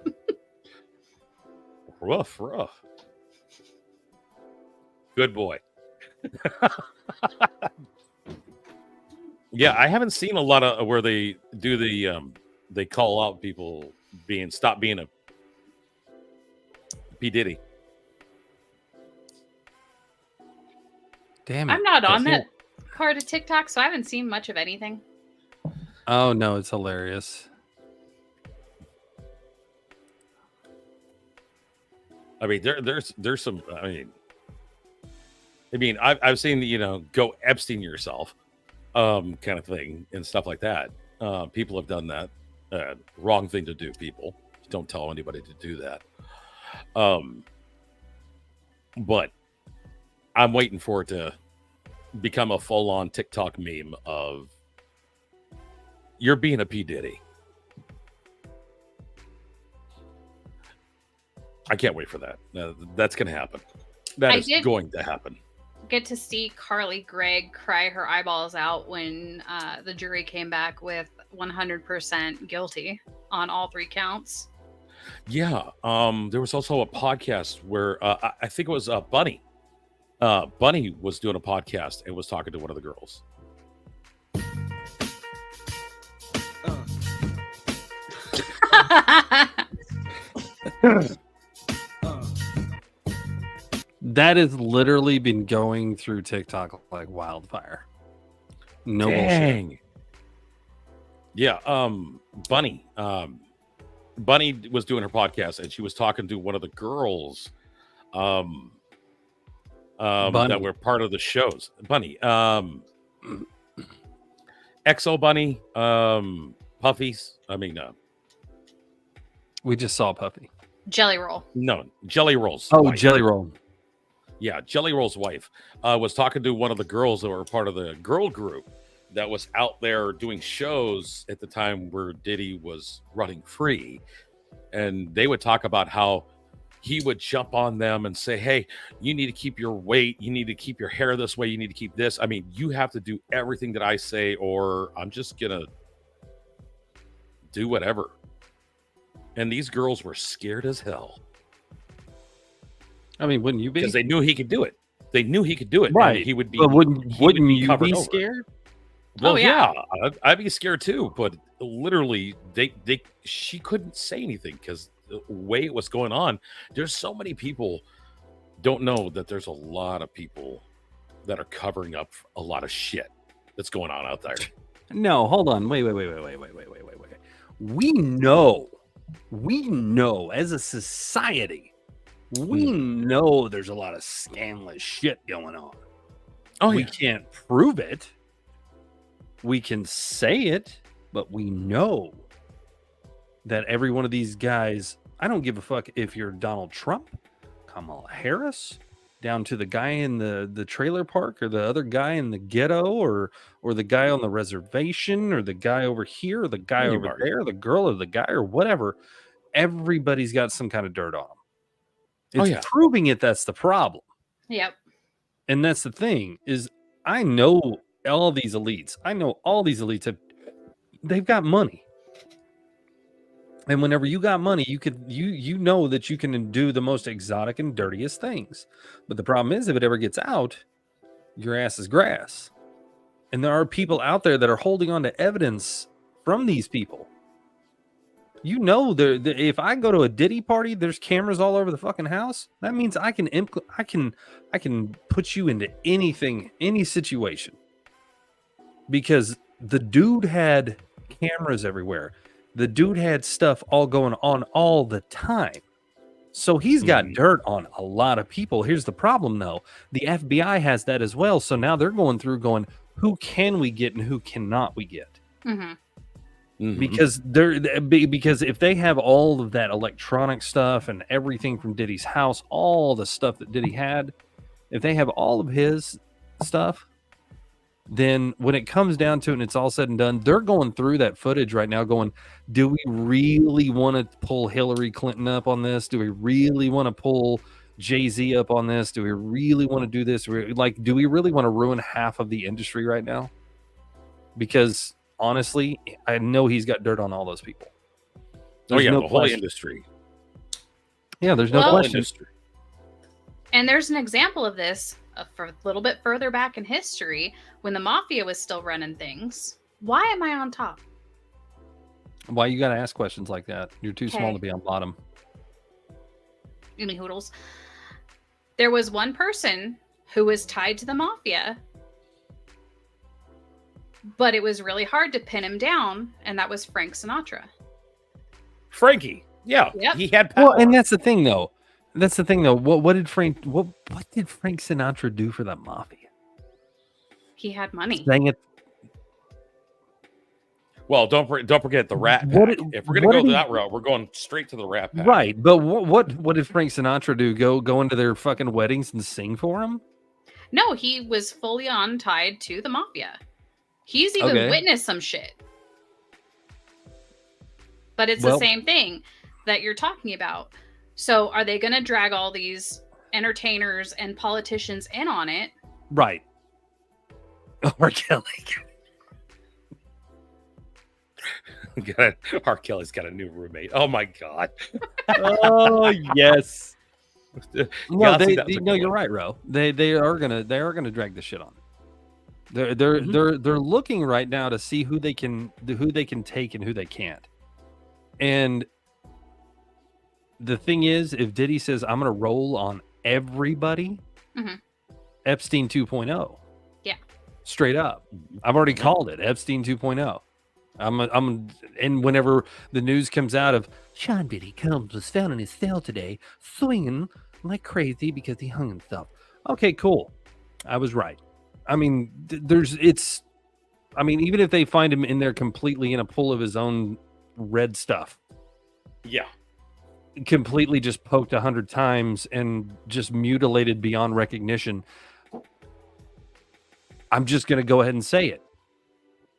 Rough. Good boy. Yeah, I haven't seen a lot of where they do they call out people stop being a P. Diddy. Damn it. I'm not on that part of TikTok, so I haven't seen much of anything. Oh no, it's hilarious. I mean, there's some. I mean, I've seen go Epstein yourself, kind of thing and stuff like that. People have done that. Wrong thing to do. People don't tell anybody to do that. But I'm waiting for it to become a full-on TikTok meme of you're being a P. Diddy. I can't wait for that. That's going to happen. That is going to happen. Get to see Carly Gregg cry her eyeballs out when the jury came back with 100% guilty on all 3 counts. Yeah. There was also a podcast where I think it was Bunny. Bunny was doing a podcast and was talking to one of the girls. That has literally been going through TikTok like wildfire. No bullshit. Yeah, Bunny. Bunny was doing her podcast and she was talking to one of the girls that were part of the shows. Bunny. Exo Bunny, Puffies. We just saw Puffy. Jelly Roll. No, Jelly Roll's wife. Jelly Roll. Yeah, Jelly Roll's wife was talking to one of the girls that were part of the girl group that was out there doing shows at the time where Diddy was running free. And they would talk about how he would jump on them and say, hey, you need to keep your weight. You need to keep your hair this way. You need to keep this. I mean, you have to do everything that I say, or I'm just going to do whatever. And these girls were scared as hell. I mean, wouldn't you be? Because they knew he could do it. They knew he could do it. Right. And he would be. But wouldn't you be over. scared? Well, yeah, I'd be scared too. But literally, she couldn't say anything because the way it was going on. There's so many people don't know that there's a lot of people that are covering up a lot of shit that's going on out there. No, hold on. Wait. We know as a society, we know there's a lot of scandalous shit going on. We can't prove it. We can say it, but we know that every one of these guys, I don't give a fuck if you're Donald Trump, Kamala Harris, down to the guy in the trailer park, or the other guy in the ghetto, or the guy on the reservation, or the guy over here, or the guy over there, the girl or the guy or whatever. Everybody's got some kind of dirt on them. It's proving it that's the problem. Yep. And that's the thing is, I know all these elites. I know all these elites they've got money. And whenever you got money, you know that you can do the most exotic and dirtiest things. But the problem is, if it ever gets out, your ass is grass. And there are people out there that are holding on to evidence from these people. You know, if I go to a Diddy party, there's cameras all over the fucking house. That means I can put you into anything, any situation, because the dude had cameras everywhere. The dude had stuff all going on all the time. So he's got dirt on a lot of people. Here's the problem, though. The FBI has that as well. So now they're going through who can we get and who cannot we get? Because because if they have all of that electronic stuff and everything from Diddy's house, all the stuff that Diddy had, if they have all of his stuff, then when it comes down to it and it's all said and done, they're going through that footage right now going, do we really want to pull Hillary Clinton up on this? Do we really want to pull Jay-Z up on this? Do we really want to do this? Do we really want to ruin half of the industry right now? Because honestly, I know he's got dirt on all those people. There's the whole industry. Yeah, there's no question. And there's an example of this for a little bit further back in history when the mafia was still running things. Why am I on top? Why you got to ask questions like that? You're too small to be on bottom. Any hoodles. There was one person who was tied to the mafia, but it was really hard to pin him down, and that was Frank Sinatra. Frankie, yeah, yep. He had power. Well, and that's the thing, though. What did Frank Sinatra do for the mafia? He had money. Dang it. Well, don't forget the Rat Pack. If we're gonna go that route, we're going straight to the Rat Pack. Right, but what did Frank Sinatra do? Go into their fucking weddings and sing for them? No, he was fully on tied to the mafia. He's even witnessed some shit. But it's the same thing that you're talking about. So are they going to drag all these entertainers and politicians in on it? Right. R. Kelly. R. Kelly's got a new roommate. Oh my god. Oh yes. No, Yahtzee, that was a no, good you're one. right, Ro. They are gonna drag the shit on. They're looking right now to see who they can take and who they can't. And the thing is, if Diddy says I'm gonna roll on everybody, Mhm. Epstein 2.0. Yeah. Straight up. I've already called it Epstein 2.0. And whenever the news comes out of Sean Diddy Combs was found in his cell today, swinging like crazy because he hung himself. Okay, cool. I was right. I mean, even if they find him in there completely in a pool of his own red stuff, Yeah. completely just poked 100 times and just mutilated beyond recognition, I'm just going to go ahead and say it.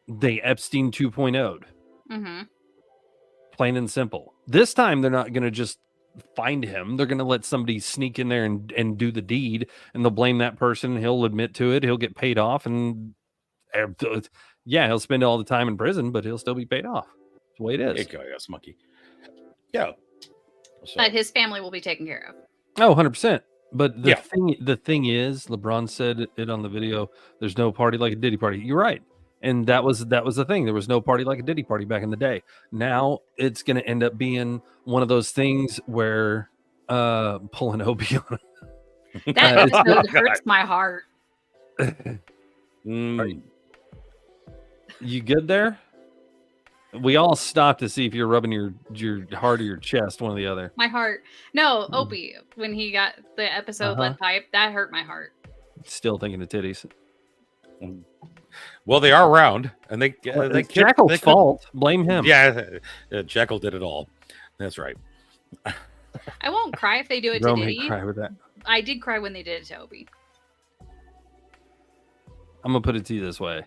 They Epstein 2.0'd. Mm-hmm. Plain and simple. This time, they're not going to just find him. They're going to let somebody sneak in there and do the deed, and they'll blame that person. He'll admit to it. He'll get paid off, and yeah, he'll spend all the time in prison, but he'll still be paid off. That's the way it is. There you go, yes, monkey. Yeah. So, But his family will be taken care of. Oh, 100%. But Yeah. the thing is, LeBron said it on the video, there's no party like a Diddy party. You're right. And that was the thing. There was no party like a Diddy party back in the day. Now it's going to end up being one of those things where pulling Opie on That Oh, episode hurts my heart. mm, You good there? We all stopped to see if you're rubbing your heart or your chest, one or the other. My heart. No, Opie, when he got the episode Uh-huh. lead pipe, that hurt my heart. Still thinking of titties. well, they are round, and they It's could- Jackal's they could- fault. Blame him. Yeah, Jackal did it all. That's right. I won't cry if they do it to Bro may Diddy. cry with that. I did cry when they did it to Opie. I'm gonna put it to you this way.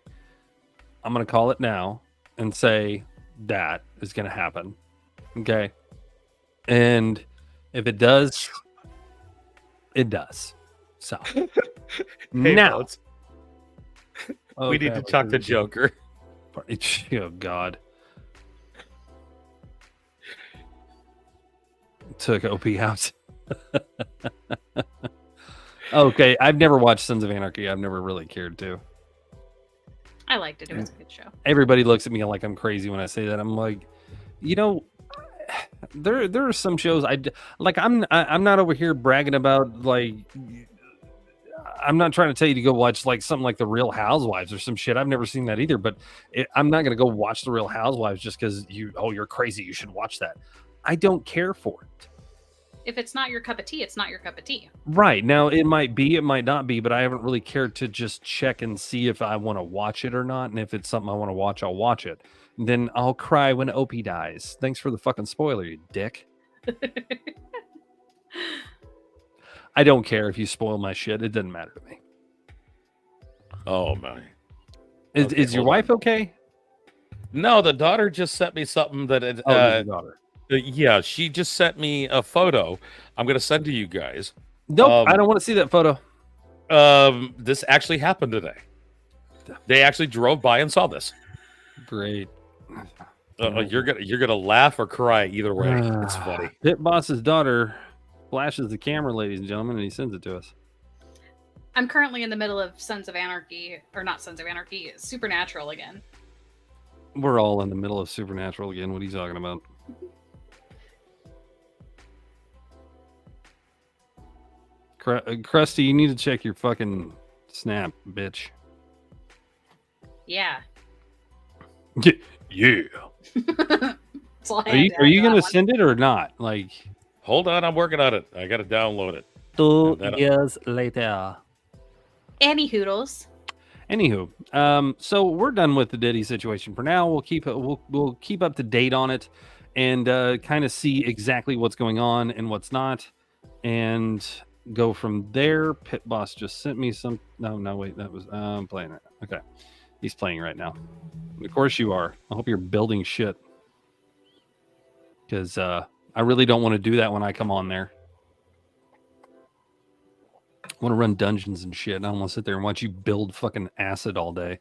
I'm gonna call it now and say that is gonna happen. Okay. And if it does, it does. So Hey, now Bones, we need to talk to Joker. Oh God. Took OP out. Okay, I've never watched Sons of Anarchy. I've never really cared to. I liked it. It was a good show. Everybody looks at me like I'm crazy when I say that. I'm like, there are some shows I'm not over here bragging about, like, I'm not trying to tell you to go watch like something like The Real Housewives or some shit. I've never seen that either, but I'm not going to go watch The Real Housewives just because you're crazy. You should watch that. I don't care for it. If it's not your cup of tea, it's not your cup of tea. Right. Now, it might be, it might not be, but I haven't really cared to just check and see if I want to watch it or not. And if it's something I want to watch, I'll watch it. And then I'll cry when Opie dies. Thanks for the fucking spoiler, you dick. I don't care if you spoil my shit. It doesn't matter to me. Oh my! Is, Okay, is your hold wife okay? No, the daughter just sent me something that it, Your daughter. yeah, she just sent me a photo. I'm gonna send to you guys. Nope, I don't want to see that photo. This actually happened today. They actually drove by and saw this. Great. You're gonna laugh or cry either way. It's funny. Pit Boss's daughter flashes the camera, ladies and gentlemen, and he sends it to us. I'm currently in the middle of Sons of Anarchy, or not Sons of Anarchy, Supernatural again. We're all in the middle of Supernatural again. What are you talking about? Krusty, you need to check your fucking snap, bitch. Yeah. Yeah. That's all I Are had you to add to gonna that one. send it or not? Like Hold on, I'm working on it. I gotta download it. 2 That- years later. Annie Hoodles. Anywho, so we're done with the Diddy situation for now. We'll keep up to date on it and kind of see exactly what's going on and what's not, and go from there. Pit Boss just sent me some. No, wait, that was I'm playing it. Okay, he's playing right now. Of course you are. I hope you're building shit, because I really don't want to do that when I come on there. I want to run dungeons and shit. I don't want to sit there and watch you build fucking acid all day.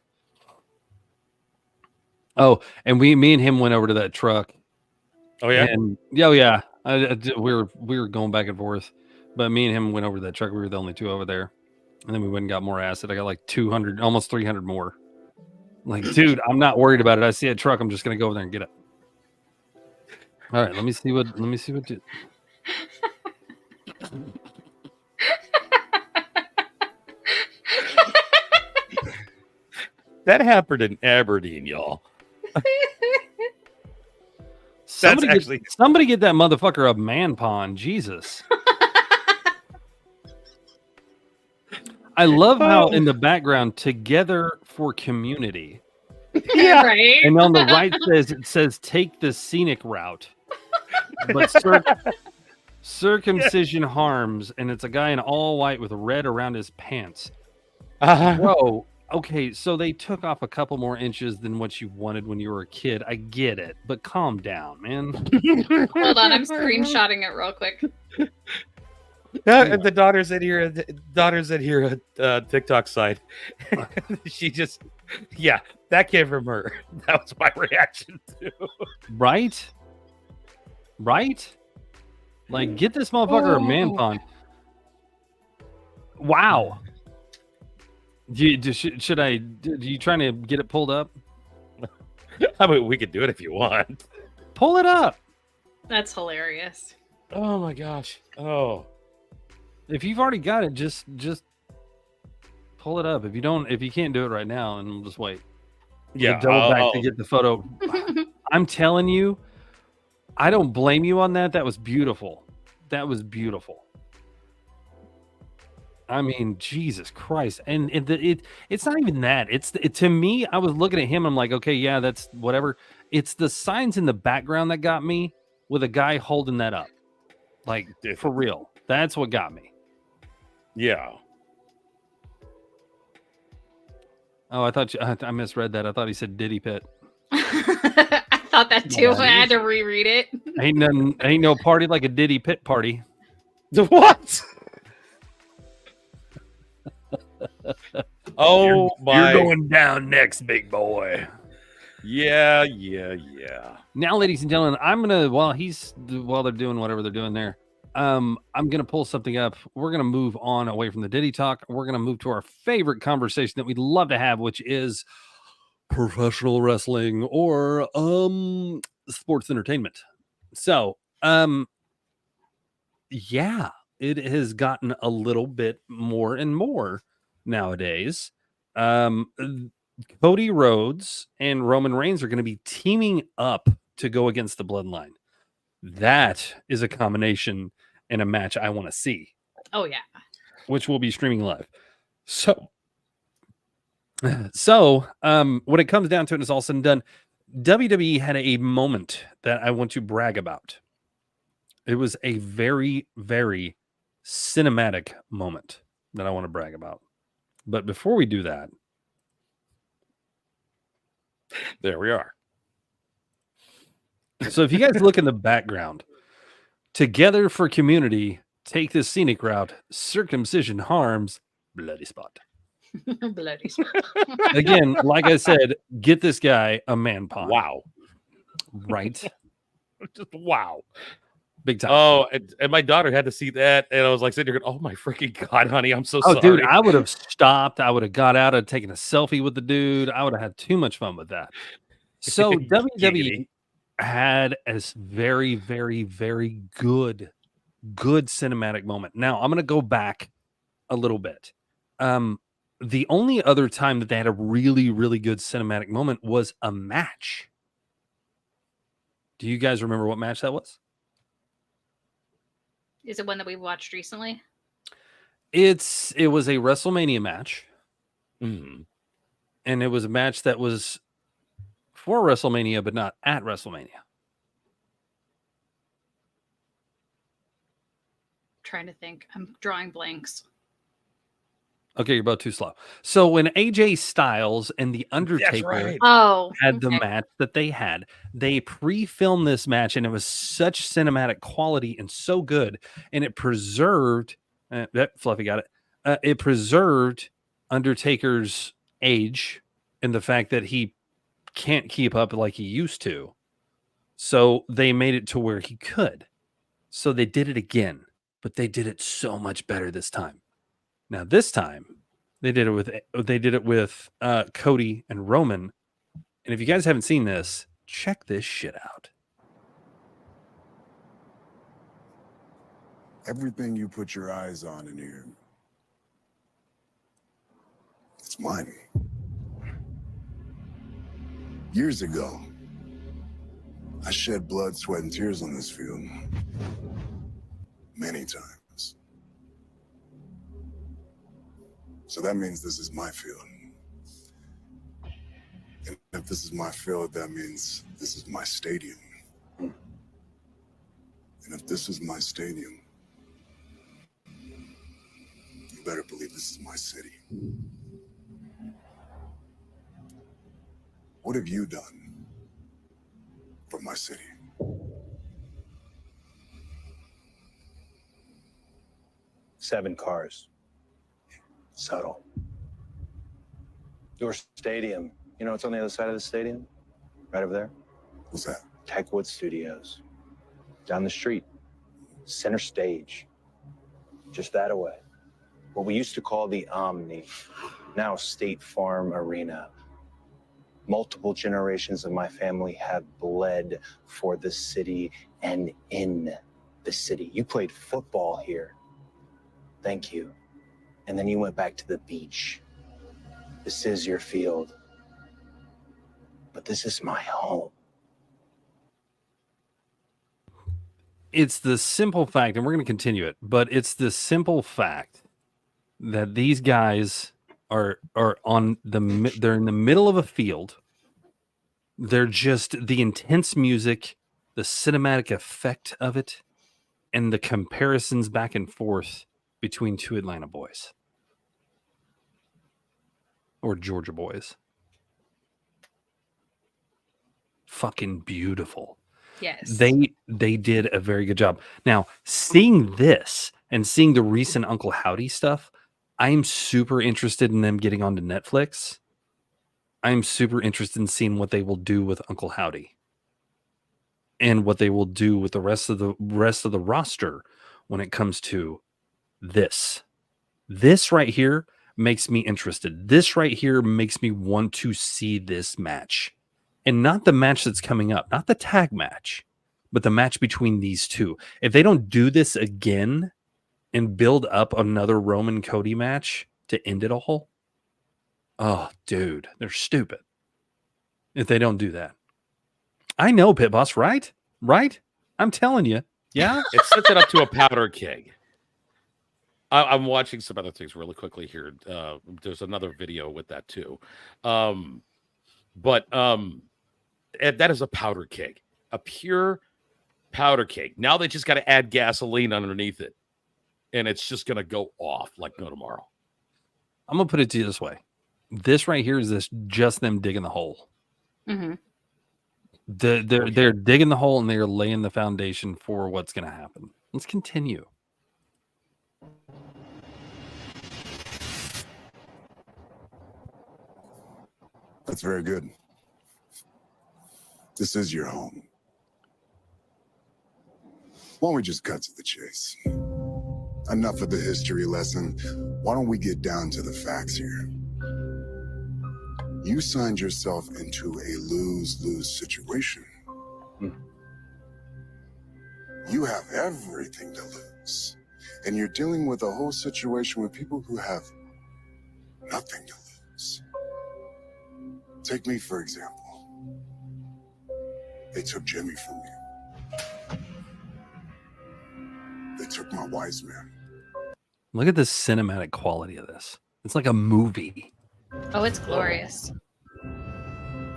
Oh, and me and him went over to that truck. Oh yeah. And yeah. We were going back and forth, but me and him went over to that truck. We were the only two over there, and then we went and got more acid. I got like 200, almost 300 more. Like, dude, I'm not worried about it. I see a truck. I'm just gonna go over there and get it. All right, let me see what. That happened in Aberdeen, y'all. Somebody get that motherfucker a man pond. Jesus. I love how in the background, together for community. Yeah. Right. And on the right it says take the scenic route. But circumcision harms, and it's a guy in all white with red around his pants. Bro, okay, so they took off a couple more inches than what you wanted when you were a kid. I get it, but calm down, man. Hold on, I'm screenshotting it real quick. The daughter's in here. TikTok side. She just, yeah, that came from her. That was my reaction too. Right? Like, get this motherfucker a man pond. Wow. Do you trying to get it pulled up? I mean, we could do it if you want. Pull it up. That's hilarious. Oh my gosh. Oh. If you've already got it, just pull it up. If you can't do it right now, and we'll just wait. Yeah. Double back to get the photo. I'm telling you, I don't blame you on that. That was beautiful. I mean, Jesus Christ. And it's not even that. To me, I was looking at him. I'm like, okay, yeah, that's whatever. It's the signs in the background that got me, with a guy holding that up. Like, for real. That's what got me. Yeah. Oh, I misread that. I thought he said Diddy Pit. I thought that too. I had to reread it. Ain't no party like a Diddy Pit party. What? Oh my! You're going down next, big boy. Yeah. Now, ladies and gentlemen, I'm gonna while they're doing whatever they're doing there, I'm gonna pull something up. We're gonna move on away from the Diddy talk. We're gonna move to our favorite conversation that we'd love to have, which is professional wrestling or sports entertainment. So, yeah, it has gotten a little bit more and more nowadays. Cody Rhodes and Roman Reigns are going to be teaming up to go against the Bloodline. That is a combination and a match I want to see. Oh yeah, which will be streaming live. So when it comes down to it, it's all said and done. WWE had a moment that I want to brag about. It was a very, very cinematic moment that I want to brag about. But before we do that, there we are. So if you guys look in the background, together for community, take this scenic route, circumcision harms, bloody spot. Bloody spot. Again, like I said, get this guy a man pond. Wow. Right? Just wow. Big time. Oh, and my daughter had to see that, and I was like sitting there going, oh my freaking God, honey, I'm so sorry. Dude, I would have stopped. I would have got out. I'd taken a selfie with the dude. I would have had too much fun with that. So WWE had a very, very, very good cinematic moment. Now, I'm going to go back a little bit. The only other time that they had a really, really good cinematic moment was a match. Do you guys remember what match that was? Is it one that we watched recently? It was a WrestleMania match. Mm-hmm. And it was a match that was for WrestleMania, but not at WrestleMania. Trying to think. I'm drawing blanks. Okay, you're both too slow. So when AJ Styles and The Undertaker right. Oh, had the okay. match that they had, they pre-filmed this match, and it was such cinematic quality and so good, and it preserved. Fluffy got it. It preserved Undertaker's age and the fact that he can't keep up like he used to. So they made it to where he could. So they did it again, but they did it so much better this time. Now this time they did it with Cody and Roman. And if you guys haven't seen this, check this shit out. Everything you put your eyes on in here, it's mine. Years ago, I shed blood, sweat, and tears on this field. Many times. So that means this is my field. And if this is my field, that means this is my stadium. And if this is my stadium, you better believe this is my city. What have you done for my city? Seven cars. Subtle. Your stadium. You know what's on the other side of the stadium? Right over there? What's that? Techwood Studios. Down the street. Center stage. Just that away. What we used to call the Omni. Now State Farm Arena. Multiple generations of my family have bled for the city and in the city. You played football here. Thank you. And then you went back to the beach. This is your field. But this is my home. It's the simple fact, and we're going to continue it, but it's the simple fact that these guys are they're in the middle of a field. They're just the intense music, the cinematic effect of it, and the comparisons back and forth between two Atlanta boys or Georgia boys. Fucking beautiful. Yes. They did a very good job. Now, seeing this and seeing the recent Uncle Howdy stuff, I'm super interested in them getting onto Netflix. I'm super interested in seeing what they will do with Uncle Howdy and what they will do with the rest of the roster when it comes to this. This right here makes me interested. This right here makes me want to see this match. And not the match that's coming up, not the tag match, but the match between these two. If they don't do this again and build up another Roman Cody match to end it all, oh, dude, they're stupid. If they don't do that. I know, Pit Boss, right? Right? I'm telling you. Yeah? It sets it up to a powder keg. I'm watching some other things really quickly here. There's another video with that too. But that is a powder keg, a pure powder keg. Now they just got to add gasoline underneath it, and it's just going to go off like no tomorrow. I'm going to put it to you this way. This right here is just them digging the hole. Mm-hmm. They're digging the hole and they're laying the foundation for what's going to happen. Let's continue. That's very good. This is your home. Why don't we just cut to the chase? Enough of the history lesson. Why don't we get down to the facts here? You signed yourself into a lose-lose situation. You have everything to lose. And you're dealing with a whole situation with people who have nothing to lose. Take me, for example. They took Jimmy from me. They took my wise man. Look at the cinematic quality of this. It's like a movie. Oh, it's glorious.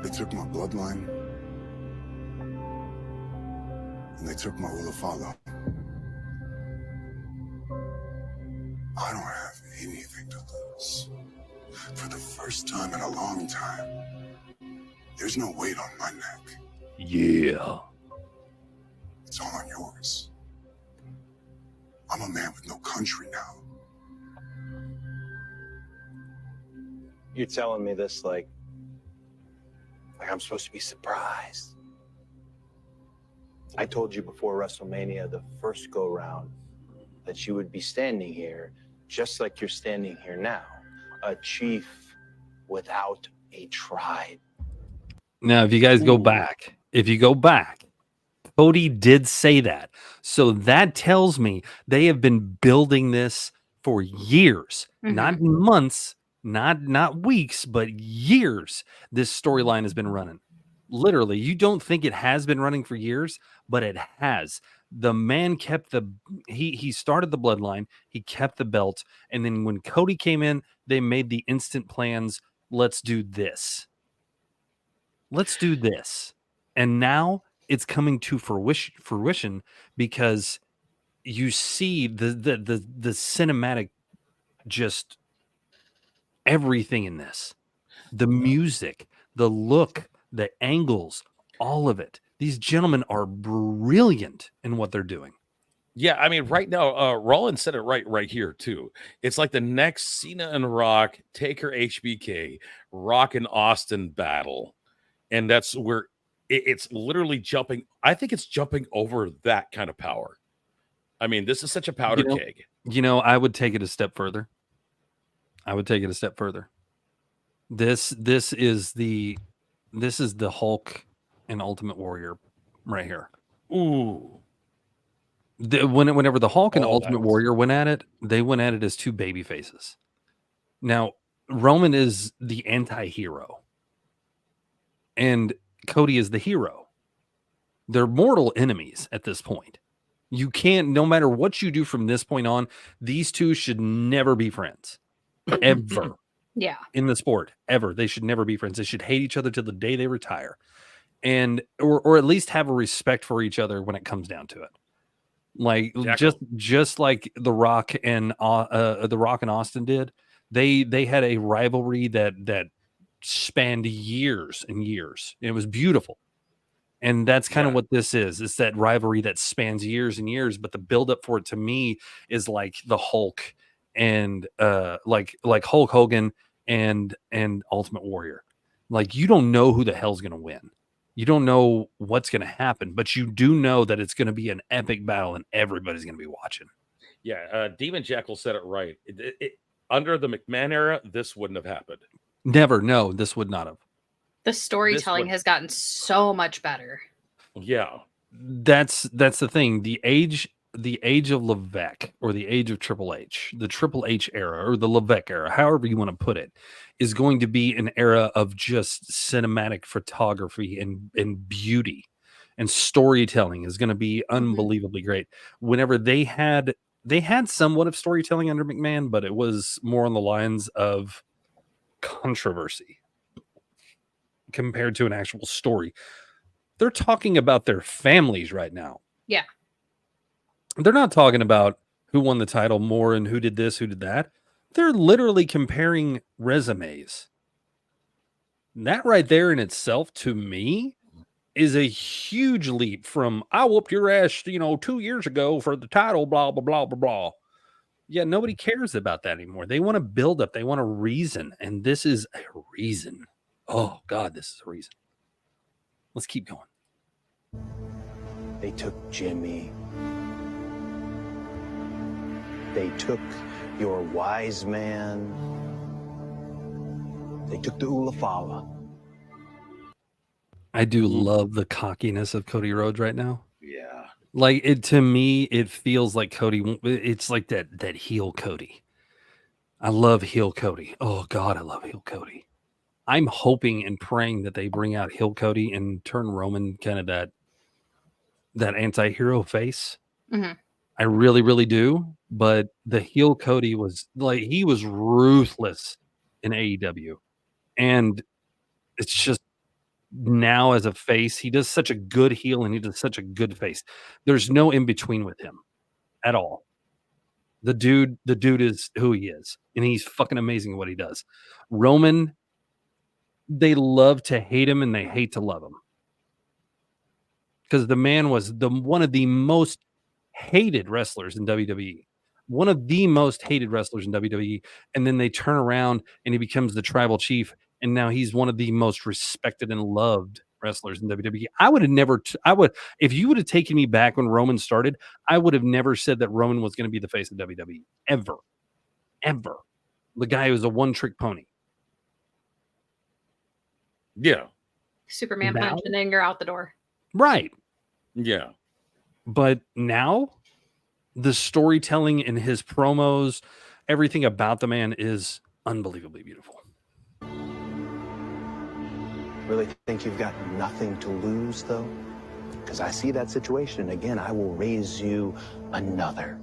They took my bloodline. And they took my Ulafalo. I don't have anything to lose. yours. For the first time in a long time, there's no weight on my neck. Yeah. It's all on yours. I'm a man with no country now. You're telling me this like I'm supposed to be surprised. I told you before WrestleMania, the first go round, that you would be standing here just like you're standing here now, a chief without a tribe. Now, if you guys go back, Cody did say that. So that tells me they have been building this for years, not months, not weeks, but years. This storyline has been running. Literally, you don't think it has been running for years, but it has. The man kept he started the bloodline, he kept the belt, and then when Cody came in, they made the instant plans. Let's do this. Let's do this. And now it's coming to fruition because you see the cinematic, just everything in this. The music, the look, the angles, all of it. These gentlemen are brilliant in what they're doing. Yeah, I mean, right now, Rollins said it right here too. It's like the next Cena and Rock, Taker HBK, Rock and Austin battle, and that's where it's literally jumping. I think it's jumping over that kind of power. I mean, this is such a powder keg. You know, I would take it a step further. This is the Hulk and Ultimate Warrior right here. Ooh. Whenever the Hulk and Ultimate Warrior went at it, they went at it as two baby faces. Now, Roman is the anti-hero, and Cody is the hero. They're mortal enemies at this point. You can't, no matter what you do from this point on, these two should never be friends. Ever. Yeah. In the sport, ever. They should never be friends. They should hate each other till the day they retire. And or at least have a respect for each other when it comes down to it. Like just like The Rock and Austin did. They had a rivalry that spanned years and years. It was beautiful. And that's kind of what this is. It's that rivalry that spans years and years, but the buildup for it to me is like the Hulk and like Hulk Hogan and Ultimate Warrior. Like, you don't know who the hell's going to win. You don't know what's going to happen, but you do know that it's going to be an epic battle and everybody's going to be watching. Yeah, Demon Jackal said it right. Under the McMahon era, this wouldn't have happened. Never. No, this would not have. The storytelling has gotten so much better. Yeah. That's the thing. The age of Levesque, or the age of Triple H, the Triple H era, or the Levesque era, however you want to put it, is going to be an era of just cinematic photography and beauty, and storytelling is going to be unbelievably great. Whenever they had somewhat of storytelling under McMahon, but it was more on the lines of controversy compared to an actual story. They're talking about their families right now. Yeah. They're not talking about who won the title more and who did this, who did that. They're literally comparing resumes. And that right there in itself, to me, is a huge leap from, I whooped your ass, 2 years ago for the title, blah, blah, blah, blah, blah. Yeah, nobody cares about that anymore. They want to build up. They want a reason. And this is a reason. Oh, God, this is a reason. Let's keep going. They took Jimmy. They took your wise man. They took the Ulafala. I do love the cockiness of Cody Rhodes right now. Yeah. Like, to me, it feels like Cody. It's like that heel Cody. I love heel Cody. Oh, God, I love heel Cody. I'm hoping and praying that they bring out heel Cody and turn Roman kind of that anti-hero face. Mm-hmm. I really, really do. But the heel Cody was like, he was ruthless in AEW. And it's just, now as a face, he does such a good heel and he does such a good face. There's no in between with him at all. The dude is who he is, and he's fucking amazing at what he does. Roman, they love to hate him and they hate to love him. Because the man was one of the most hated wrestlers in WWE. One of the most hated wrestlers in WWE. And then they turn around and he becomes the tribal chief. And now he's one of the most respected and loved wrestlers in WWE. I would have never, if you would have taken me back when Roman started, I would have never said that Roman was going to be the face of WWE. Ever. The guy was a one-trick pony. Yeah. Superman Now? punch, and then you're out the door. Right. Yeah. But now the storytelling in his promos, everything about the man is unbelievably beautiful. Really think you've got nothing to lose, though? Because I see that situation, and again, I will raise you another.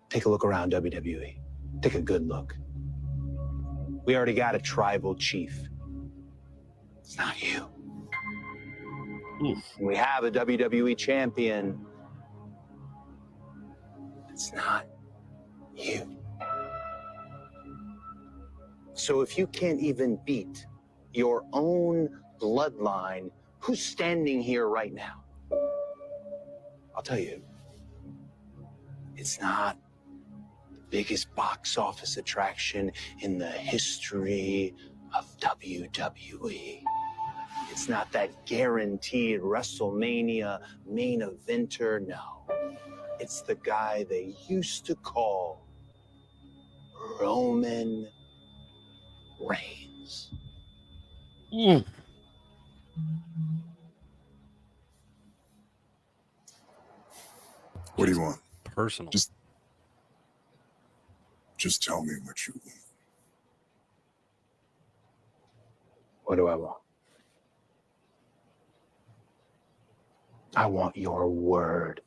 Take a look around WWE. Take a good look. We already got a tribal chief. It's not you. Oof. We have a WWE champion. It's not you. So if you can't even beat your own bloodline, who's standing here right now? I'll tell you, it's not the biggest box office attraction in the history of WWE. It's not that guaranteed WrestleMania main eventer, no. It's the guy they used to call Roman Reigns. What do you want? Personal. Just tell me what you want. What do I want? I want your word.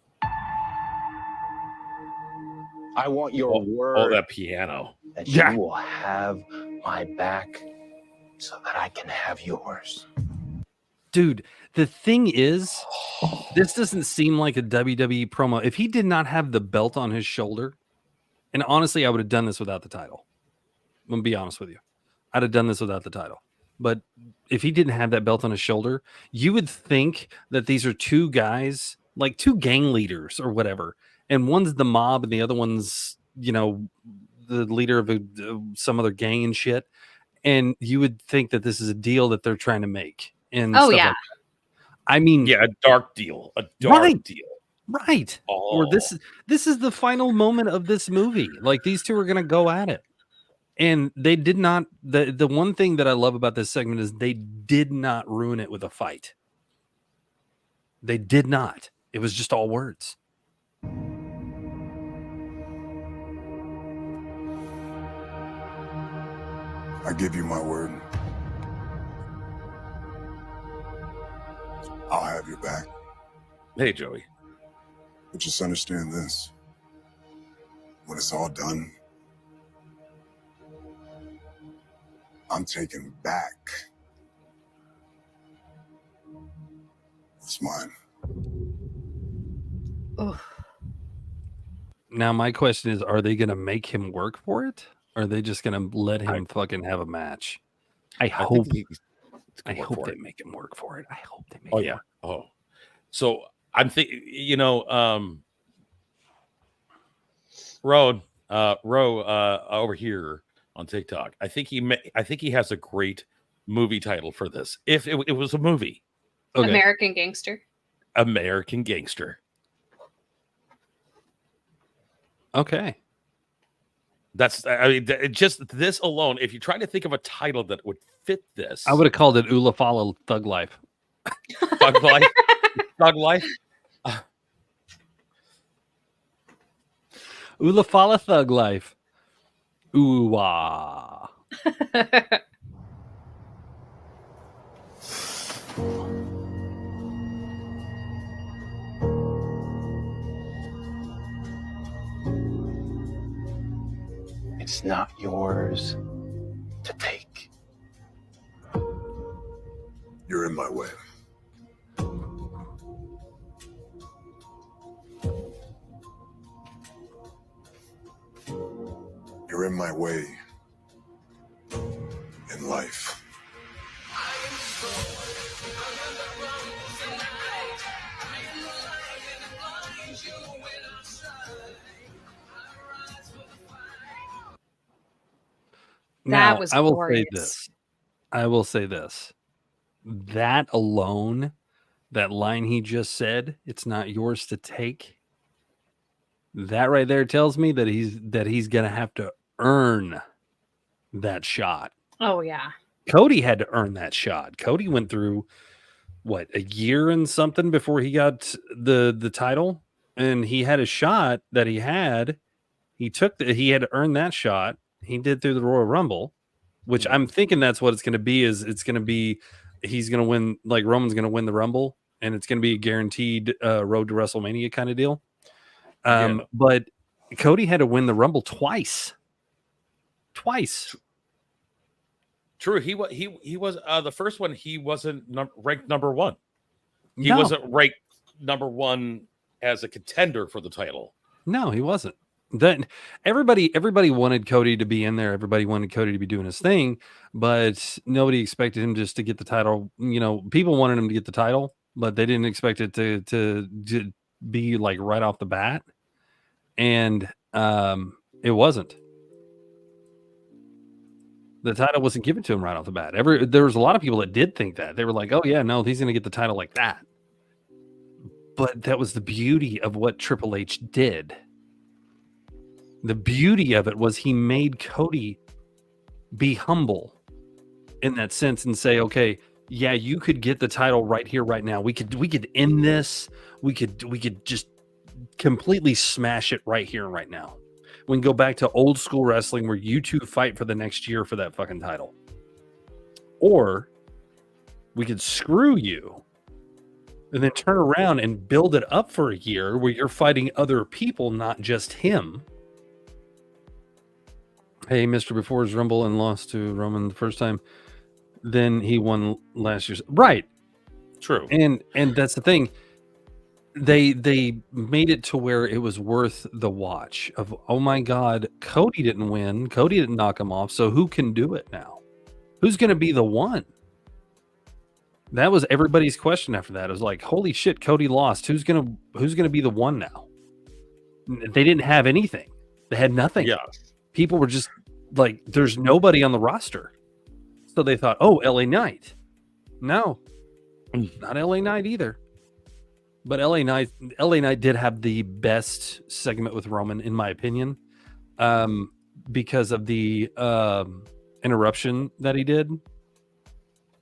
I want your word. Oh, that piano. That Yeah. you will have my back so that I can have yours. Dude, the thing is, this doesn't seem like a WWE promo. If he did not have the belt on his shoulder, and honestly, I would have done this without the title. I'm going to be honest with you. I'd have done this without the title. But if he didn't have that belt on his shoulder, you would think that these are two guys, like two gang leaders or whatever. And one's the mob and the other one's, the leader of some other gang and shit. And you would think that this is a deal that they're trying to make. And Oh, stuff yeah. like that. I mean, Yeah, a dark deal. A dark deal. right. Oh. Or this is the final moment of this movie. Like these two are going to go at it. And they did not. The one thing that I love about this segment is they did not ruin it with a fight. They did not. It was just all words. I give you my word. I'll have your back. Hey, Joey. But just understand this. When it's all done, I'm taking back what's mine. Oof. Now my question is: are they going to make him work for it? Or are they just going to let him fucking have a match? I hope. I hope they make him work for it. I hope they make. Oh him yeah. work. Oh, so I'm thinking. Roe over here on TikTok. I think he has a great movie title for this. If it was a movie, Okay. American Gangster. American Gangster. Okay. That's just this alone. If you try to think of a title that would fit this, I would have called it Ulafala Thug Life. Thug Life. Thug Life. Ulafala Thug Life. Ooh wah. It's not yours to take. You're in my way. in my way in life. Now, That was I will glorious. say this. I will say this. That alone, that line he just said, "It's not yours to take." That right there tells me that he's gonna have to earn that shot. Oh yeah. Cody had to earn that shot. Cody went through what, a year and something before he got the title, and he had a shot that he had. He had to earn that shot. He did through the Royal Rumble, which I'm thinking that's what it's going to be. It's going to be he's going to win, like Roman's going to win the Rumble, and it's going to be a guaranteed road to WrestleMania kind of deal. But Cody had to win the Rumble twice. True. He was the first one. He wasn't ranked number one. He No. wasn't ranked number one as a contender for the title. No, he wasn't. Then everybody wanted Cody to be in there. Everybody wanted Cody to be doing his thing, but nobody expected him just to get the title. You know, people wanted him to get the title, but they didn't expect it to be like right off the bat. And it wasn't. The title wasn't given to him right off the bat. There was a lot of people that did think that. They were like, "Oh yeah, no, he's going to get the title like that." But that was the beauty of what Triple H did. The beauty of it was he made Cody be humble in that sense and say, "Okay, yeah, you could get the title right here, right now. We could end this. We could just completely smash it right here and right now. We can go back to old school wrestling where you two fight for the next year for that fucking title. Or we could screw you and then turn around and build it up for a year where you're fighting other people, not just him." Hey, Mr. Before his Rumble and lost to Roman the first time. Then he won last year's. Right. True. And that's the thing. They made it to where it was worth the watch of, oh my God, Cody didn't win. Cody didn't knock him off. So who can do it now? Who's going to be the one? That was everybody's question after that. It was like, holy shit, Cody lost. Who's gonna be the one now? They didn't have anything. They had nothing. Yeah. People were just like, there's nobody on the roster. So they thought, oh, LA Knight. No, not LA Knight either. But LA Knight did have the best segment with Roman, in my opinion, because of the interruption that he did.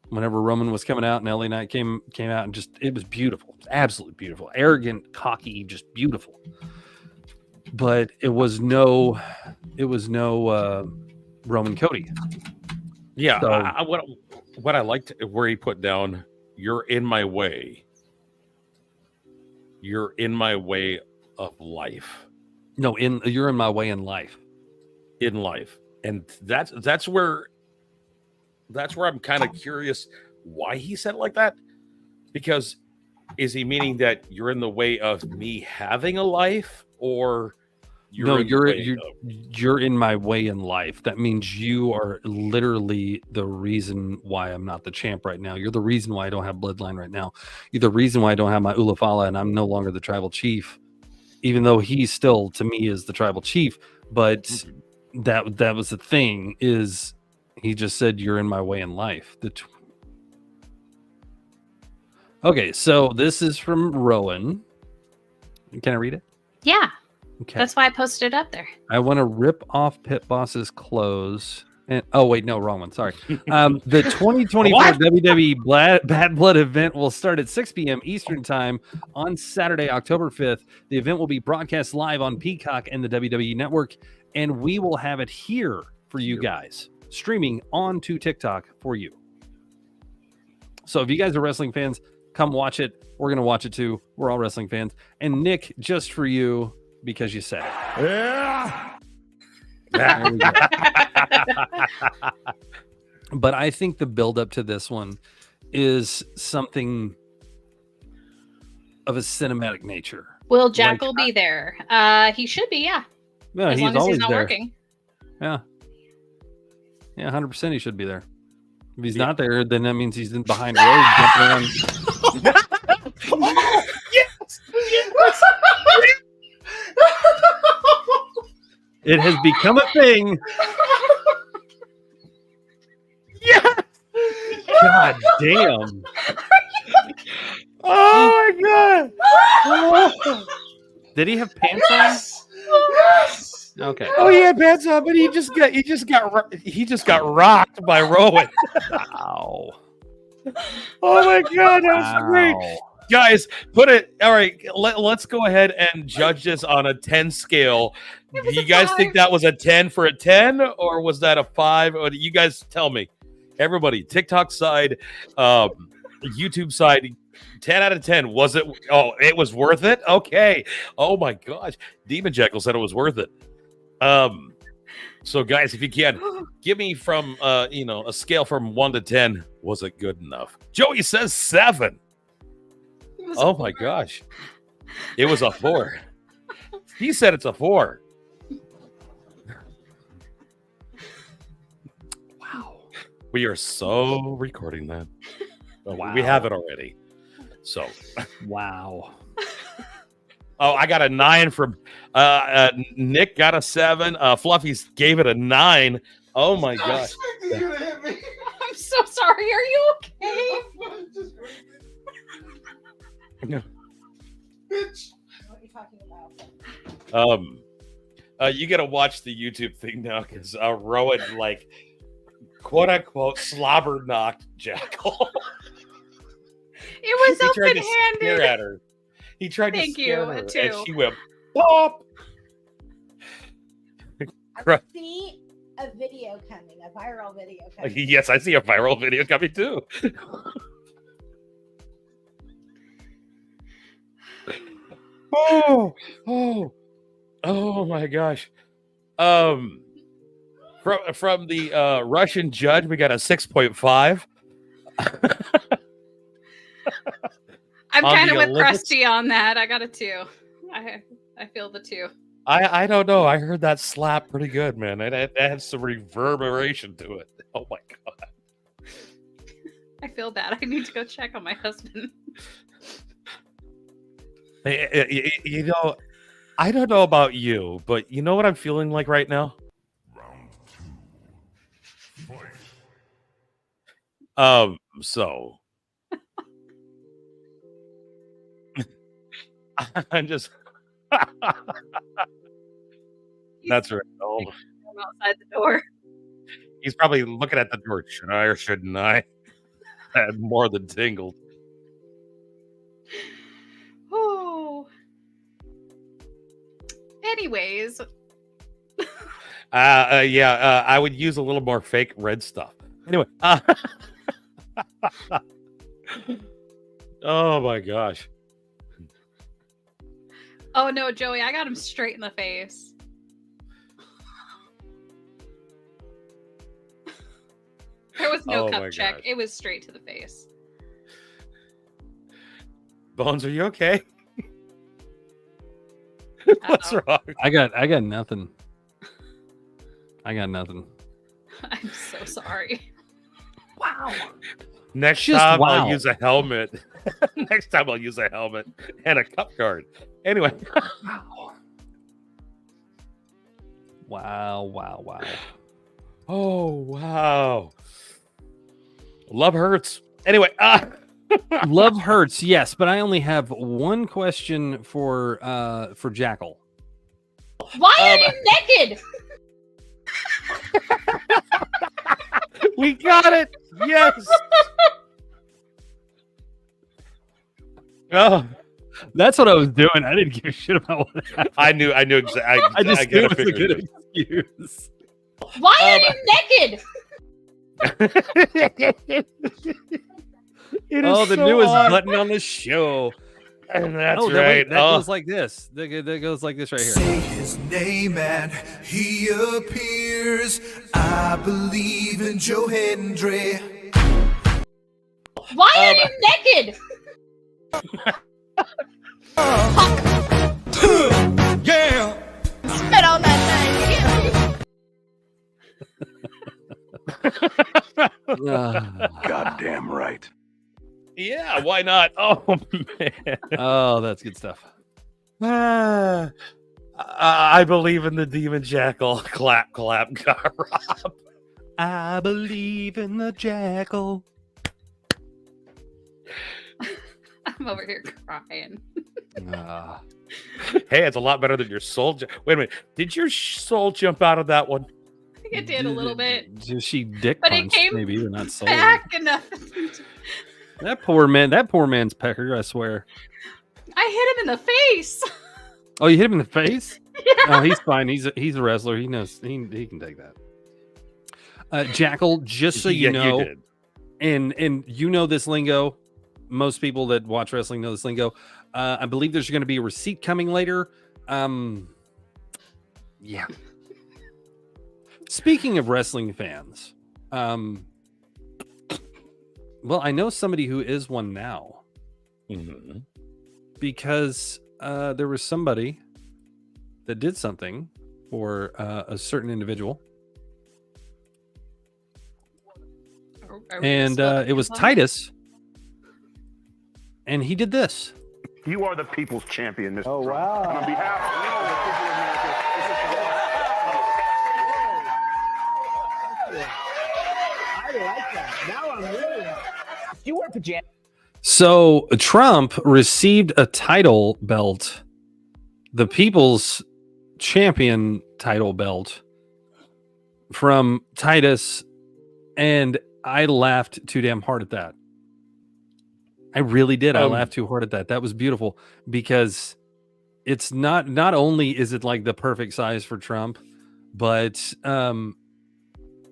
Whenever Roman was coming out and LA Knight came out, and just, it was beautiful. It was absolutely beautiful. Arrogant, cocky, just beautiful. But it was no Roman Cody. Yeah. So, what I liked where he put down, "You're in my way. You're in my way of life." no, you're in my way in life. In life. And that's where I'm kind of curious why he said it like that. Because is he meaning that you're in the way of me having a life, or you're in my way in life? That means you are literally the reason why I'm not the champ right now. You're the reason why I don't have bloodline right now. You're the reason why I don't have my Ulafala and I'm no longer the tribal chief, even though he still to me is the tribal chief. But that was the thing, is he just said, "You're in my way in life." Okay, so this is from Rowan. Can I read it? Yeah. Okay. That's why I posted it up there. I want to rip off Pit Boss's clothes. And oh wait, no, wrong one. Sorry. The 2024 WWE Bad Blood event will start at 6 p.m. Eastern Time on Saturday, October 5th. The event will be broadcast live on Peacock and the WWE Network, and we will have it here for you guys, streaming onto TikTok for you. So if you guys are wrestling fans, come watch it. We're gonna watch it too. We're all wrestling fans. And Nick, just for you, because you said it. Yeah. There we go. But I think the build up to this one is something of a cinematic nature. Will Jackal be there? He should be, yeah. No, As he's long as always he's not there. working. Yeah. Yeah, 100% he should be there. If he's not there, then that means he's in behind road jumping around. Yes! It has become a thing. Yes! God damn. Oh my god! Did he have pants on? Okay. Oh, he had pants on, but he just got rocked by Rowan. Wow. Oh my god, that was great. Guys, put it all right. Let's go ahead and judge this on a 10 scale. Do you guys think that was a 10 for a 10, or was that a 5? Or you guys tell me. Everybody, TikTok side, YouTube side, 10 out of 10. Was it? Oh, it was worth it. Okay. Oh my gosh, Demon Jekyll said it was worth it. So guys, if you can give me from a scale from 1 to 10, was it good enough? Joey says 7. Oh my gosh, it was a 4. He said it's a 4. Wow. We are so recording that. Wow. We have it already. So wow. Oh, I got a 9 from Nick. Got a 7. Fluffy's gave it a 9. Oh my gosh! I'm so sorry. Are you okay? Bitch. What are you talking about? You gotta watch the YouTube thing now because Rowan quote unquote slobber knocked Jackal. It was He tried to open-handed. stare at her. He tried to Thank scare you, her, too. and she went pop. I see a video coming, a viral video coming. Yes, I see a viral video coming too. Oh my gosh. From the Russian judge, we got a 6.5. I'm On kind of the with Olympics? Krusty on that. I got a 2. I feel the 2. I don't know. I heard that slap pretty good, man. It had some reverberation to it. Oh my god. I feel bad. I need to go check on my husband. You know, I don't know about you, but you know what I'm feeling like right now? Round 2. Fight. So I'm just that's right. Oh, I'm outside the door. he's probably looking at the door. Should I or shouldn't I? I had more than tingled. Oh. Anyways, I would use a little more fake red stuff. Anyway, oh my gosh. oh no, Joey, I got him straight in the face. There was no Oh my cup check. gosh. It was straight to the face. Bones, are you okay? What's wrong? I got nothing. I got nothing. I'm so sorry. Wow. Next Just time wow. I'll use a helmet. Next time I'll use a helmet and a cup card. Anyway. Wow. Oh wow. Love hurts. Anyway, Love hurts, yes, but I only have one question for Jackal. Why are you naked? we got it. Yes. Oh, That's what I was doing. I didn't give a shit about what happened. I knew exactly. I just knew gotta it was a figure good excuse. Why are you naked? It Oh, is the so newest odd. button on the show. And that's Oh, right. that goes like this. That goes like this right here. Say his name and he appears. I believe in Joe Hendry. Why are you naked? Yeah. Spit on that thing. Goddamn right. Yeah, why not? Oh man. Oh, that's good stuff. I believe in the demon jackal. Clap, clap, Rob. I believe in the jackal. I'm over here crying. Hey, it's a lot better than your soul. Wait a minute. Did your soul jump out of that one? I think it did a little bit. Just she dick But it punched, came maybe, but not soul. Back enough. That poor man's pecker, I swear. I hit him in the face. Oh, you hit him in the face? Yeah. Oh, he's fine. He's a wrestler. He knows he can take that. Jackal, just so you Yeah, know, did. and you know this lingo. Most people that watch wrestling know this lingo. I believe there's going to be a receipt coming later. Yeah. Speaking of wrestling fans, well, I know somebody who is one now. Mm-hmm. Because there was somebody that did something for a certain individual. And it was Titus. And he did this. You are the people's champion, Mr. Oh, Trump. wow. And on behalf of I like that. Now I'm really. You wear pajamas. So Trump received a title belt, the People's Champion title belt, from Titus, and I laughed too damn hard at that. I really did. I laughed too hard at that. That was beautiful because it's not only is it like the perfect size for Trump, but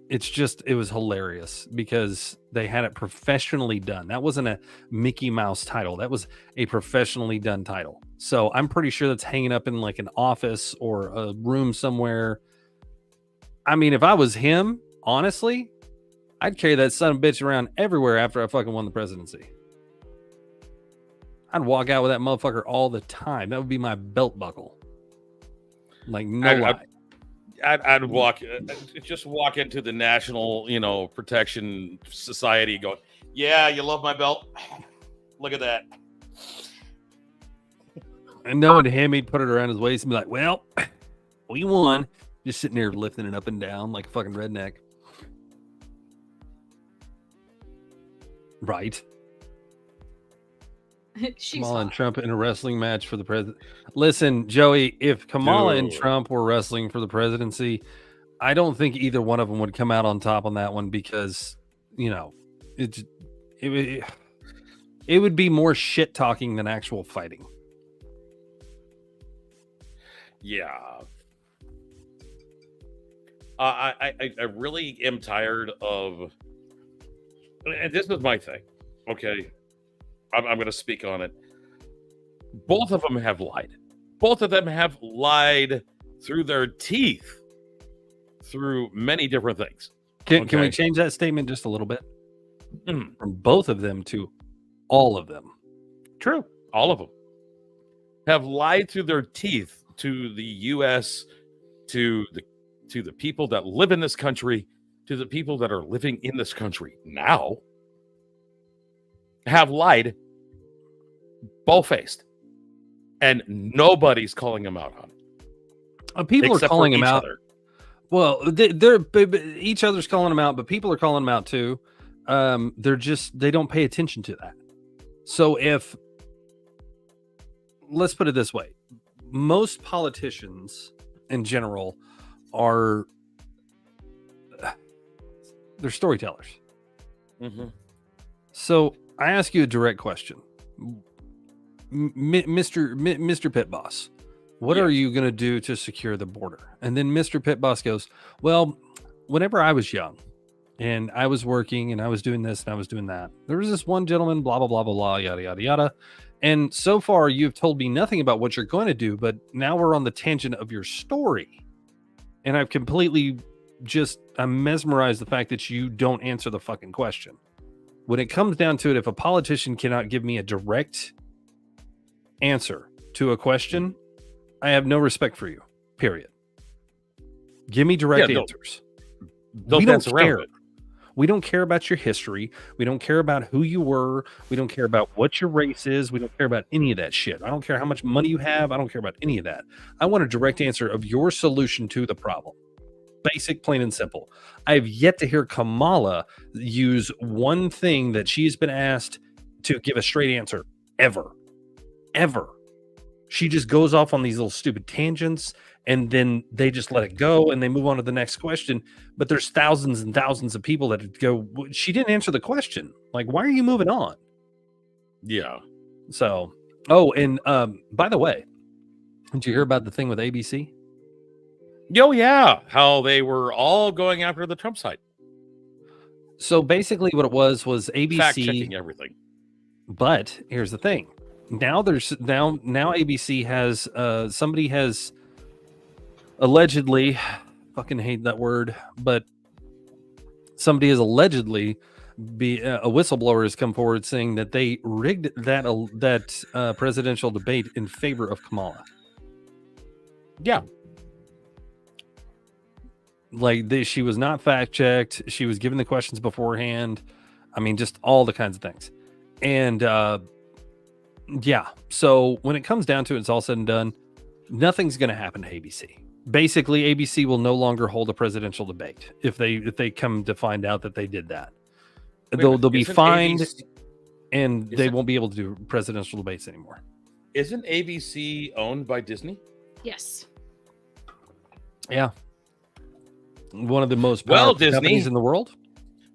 it was hilarious because they had it professionally done. That wasn't a Mickey Mouse title. That was a professionally done title. So I'm pretty sure that's hanging up in like an office or a room somewhere. I mean, if I was him, honestly, I'd carry that son of a bitch around everywhere after I fucking won the presidency. I'd walk out with that motherfucker all the time. That would be my belt buckle. Like, no lie. I'd walk into the National, Protection Society going, yeah, you love my belt? Look at that. And knowing him, he'd put it around his waist and be like, well, we won. Just sitting there lifting it up and down like a fucking redneck. Right. Kamala and Trump in a wrestling match for the president. Listen, Joey, if Kamala and Trump were wrestling for the presidency, I don't think either one of them would come out on top on that one because, it would be more shit talking than actual fighting. Yeah. I really am tired of, and this is my thing. Okay. I'm going to speak on it. Both of them have lied. Both of them have lied through their teeth through many different things. Can we change that statement just a little bit? From both of them to all of them. True. All of them have lied through their teeth to the U.S., to the people that live in this country, to the people that are living in this country now. Have lied bow-faced, and nobody's calling them out on it. People are calling them out. Well, they're each other's calling them out, but people are calling them out too. They don't pay attention to that. So let's put it this way, most politicians in general they're storytellers. Mm-hmm. So I ask you a direct question. Mr. Pit Boss, what are you going to do to secure the border? And then Mr. Pit Boss goes, well, whenever I was young and I was working and I was doing this and I was doing that, there was this one gentleman, blah, blah, blah, blah, blah, yada, yada, yada. And so far you've told me nothing about what you're going to do, but now we're on the tangent of your story. And I've completely I'm mesmerized the fact that you don't answer the fucking question. When it comes down to it, if a politician cannot give me a direct answer to a question, I have no respect for you, period. Give me direct answers. We don't care. We don't care about your history. We don't care about who you were. We don't care about what your race is. We don't care about any of that shit. I don't care how much money you have. I don't care about any of that. I want a direct answer of your solution to the problem. Basic, plain and simple. I have yet to hear Kamala use one thing that she's been asked to give a straight answer ever. She just goes off on these little stupid tangents, and then they just let it go and they move on to the next question. But there's thousands and thousands of people that go, she didn't answer the question. Like, why are you moving on? Yeah. So, oh, and by the way, did you hear about the thing with ABC? Oh, yeah. How they were all going after the Trump side. So basically what it was ABC Fact checking everything. But here's the thing. Now ABC has somebody has allegedly, fucking hate that word, but somebody has allegedly a whistleblower has come forward saying that they rigged that presidential debate in favor of Kamala. Yeah. Like she was not fact checked. She was given the questions beforehand. I mean, just all the kinds of things. And yeah, so when it comes down to it, it's all said and done, nothing's going to happen to ABC. Basically, ABC will no longer hold a presidential debate if they come to find out that they did that. They'll be fined, and they won't be able to do presidential debates anymore. Isn't ABC owned by Disney? Yes. Yeah. One of the most powerful companies in the world.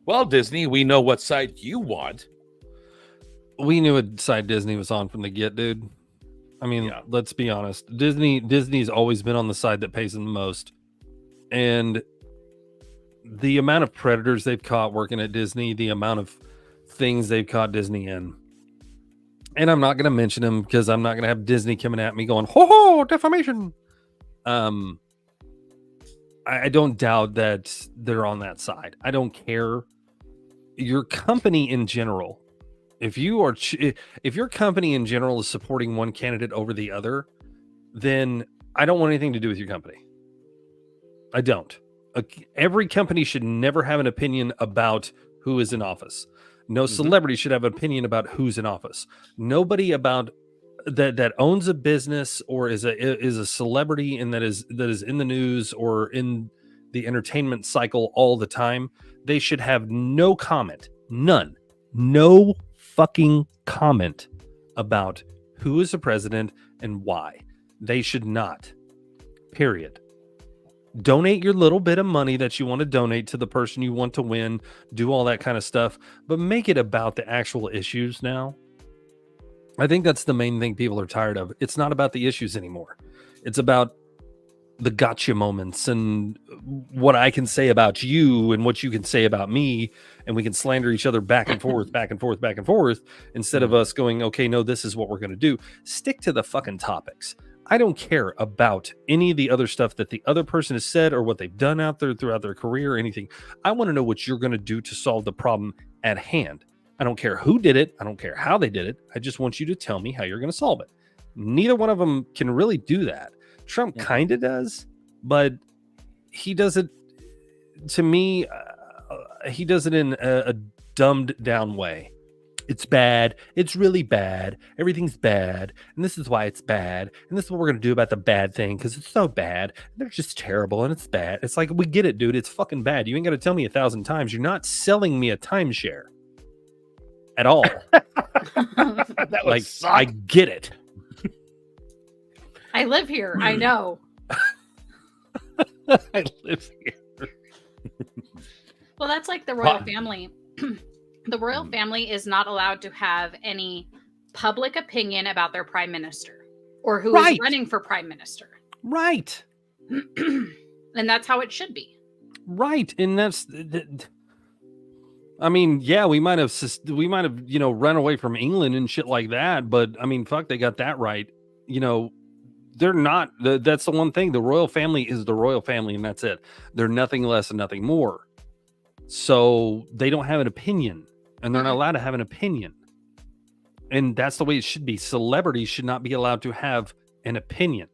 Well, Disney, we know what side you want. We knew what side Disney was on from the get, dude. I mean, let's be honest. Disney's always been on the side that pays them the most. And the amount of predators they've caught working at Disney, the amount of things they've caught Disney in. And I'm not going to mention them because I'm not going to have Disney coming at me going, ho, defamation. I don't doubt that they're on that side. I don't care. Your company in general, if your company in general is supporting one candidate over the other, then I don't want anything to do with your company. I don't. Every company should never have an opinion about who is in office. No celebrity should have an opinion about who's in office. Nobody about that owns a business or is a celebrity and that is in the news or in the entertainment cycle all the time. They should have no comment, none, no fucking comment about who is the president and why. They should not. Period. Donate your little bit of money that you want to donate to the person you want to win, do all that kind of stuff, but make it about the actual issues now. I think that's the main thing people are tired of. It's not about the issues anymore. It's about the gotcha moments and what I can say about you and what you can say about me, and we can slander each other back and forth, back and forth, back and forth, instead of us going, okay, no, this is what we're going to do. Stick to the fucking topics. I don't care about any of the other stuff that the other person has said or what they've done out there throughout their career or anything. I want to know what you're going to do to solve the problem at hand. I don't care who did it. I don't care how they did it. I just want you to tell me how you're going to solve it. Neither one of them can really do that. Trump kind of does, but he does it, to me, he does it in a dumbed down way. It's bad. It's really bad. Everything's bad. And this is why it's bad. And this is what we're going to do about the bad thing because it's so bad. They're just terrible and it's bad. It's like, we get it, dude. It's fucking bad. You ain't got to tell me 1,000 times. You're not selling me a timeshare at all. That like, I get it. I live here. I know. I live here. Well, that's like the royal family. The royal family is not allowed to have any public opinion about their prime minister or who is running for prime minister. Right. And that's how it should be. Right. And that's, I mean, yeah, we might have, run away from England and shit like that. But I mean, fuck, they got that right. They're not, that's the one thing. The royal family is the royal family and that's it. They're nothing less and nothing more. So they don't have an opinion. And they're not allowed to have an opinion. And that's the way it should be. Celebrities should not be allowed to have an opinion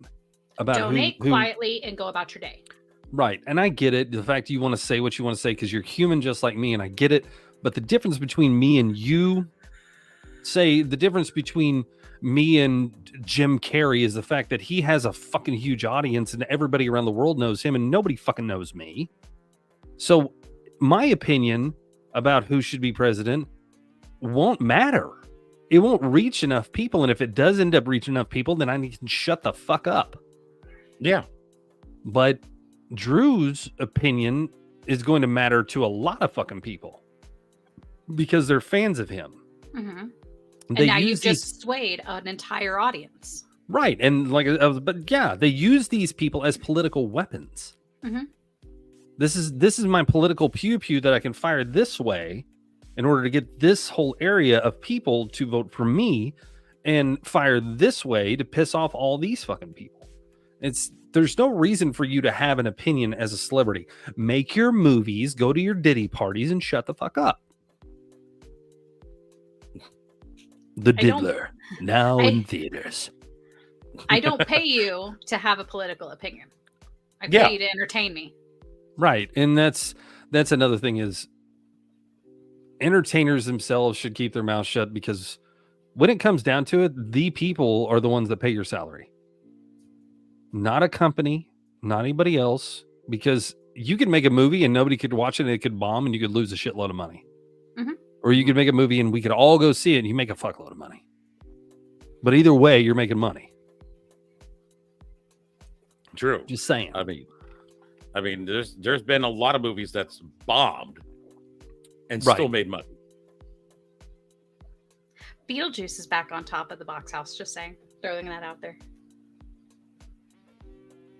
about donate quietly and go about your day. Right. And I get it. The fact you want to say what you want to say because you're human just like me, and I get it. But the difference between me and you, say the difference between me and Jim Carrey is the fact that he has a fucking huge audience and everybody around the world knows him and nobody fucking knows me. So my opinion about who should be president won't matter. It won't reach enough people. And if it does end up reaching enough people, then I need to shut the fuck up. Yeah. But Drew's opinion is going to matter to a lot of fucking people because they're fans of him. Mm-hmm. And now you've just swayed an entire audience. Right. And but yeah, they use these people as political weapons. Mm-hmm. This is my political pew pew that I can fire this way in order to get this whole area of people to vote for me, and fire this way to piss off all these fucking people. There's no reason for you to have an opinion as a celebrity. Make your movies, go to your Diddy parties, and shut the fuck up. The Diddler, now in theaters. I don't pay you to have a political opinion. I pay you to entertain me. Right. And that's another thing is entertainers themselves should keep their mouth shut, because when it comes down to it, the people are the ones that pay your salary. Not a company, not anybody else, because you could make a movie and nobody could watch it and it could bomb and you could lose a shitload of money. Mm-hmm. Or you could make a movie and we could all go see it and you make a fuckload of money. But either way, you're making money. True. Just saying. I mean, there's been a lot of movies that's bombed and still made money. Beetlejuice is back on top of the box house. Just saying, throwing that out there.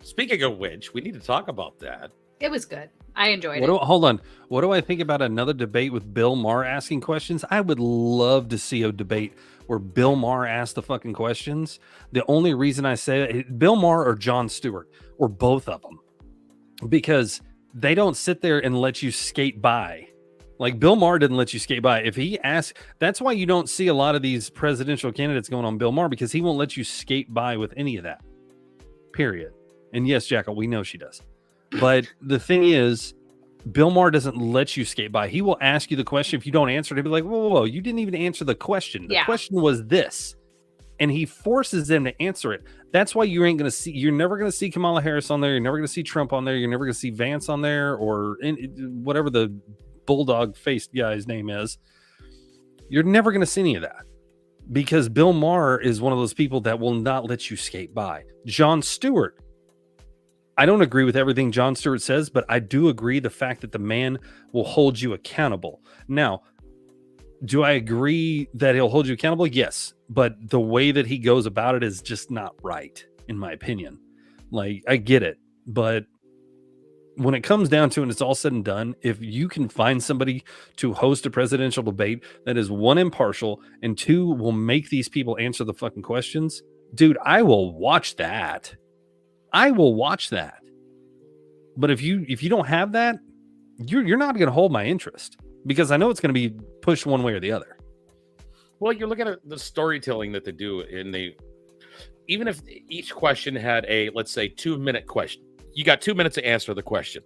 Speaking of which, we need to talk about that. It was good. I enjoyed it. Hold on. What do I think about another debate with Bill Maher asking questions? I would love to see a debate where Bill Maher asks the fucking questions. The only reason I say it, Bill Maher or Jon Stewart, or both of them, because they don't sit there and let you skate by. Like Bill Maher didn't let you skate by. If he asks, that's why you don't see a lot of these presidential candidates going on Bill Maher, because he won't let you skate by with any of that. Period. And yes, Jackal, we know she does. But the thing is, Bill Maher doesn't let you skate by. He will ask you the question. If you don't answer it, he'll be like, whoa, you didn't even answer the question. The question was this. And he forces them to answer it. That's why you're never going to see Kamala Harris on there. You're never going to see Trump on there. You're never going to see Vance on there, or whatever the bulldog faced guy's name is. You're never going to see any of that, because Bill Maher is one of those people that will not let you skate by. Jon Stewart. I don't agree with everything Jon Stewart says, but I do agree the fact that the man will hold you accountable. Now, do I agree that he'll hold you accountable? Yes. But the way that he goes about it is just not right, in my opinion. Like, I get it. But when it comes down to it and it's all said and done, if you can find somebody to host a presidential debate that is, one, impartial, and two, will make these people answer the fucking questions, dude, I will watch that. I will watch that. But if you don't have that, you're not going to hold my interest, because I know it's going to be pushed one way or the other. Well, you're looking at the storytelling that they do, and even if each question had a, let's say, 2-minute question, you got 2 minutes to answer the question.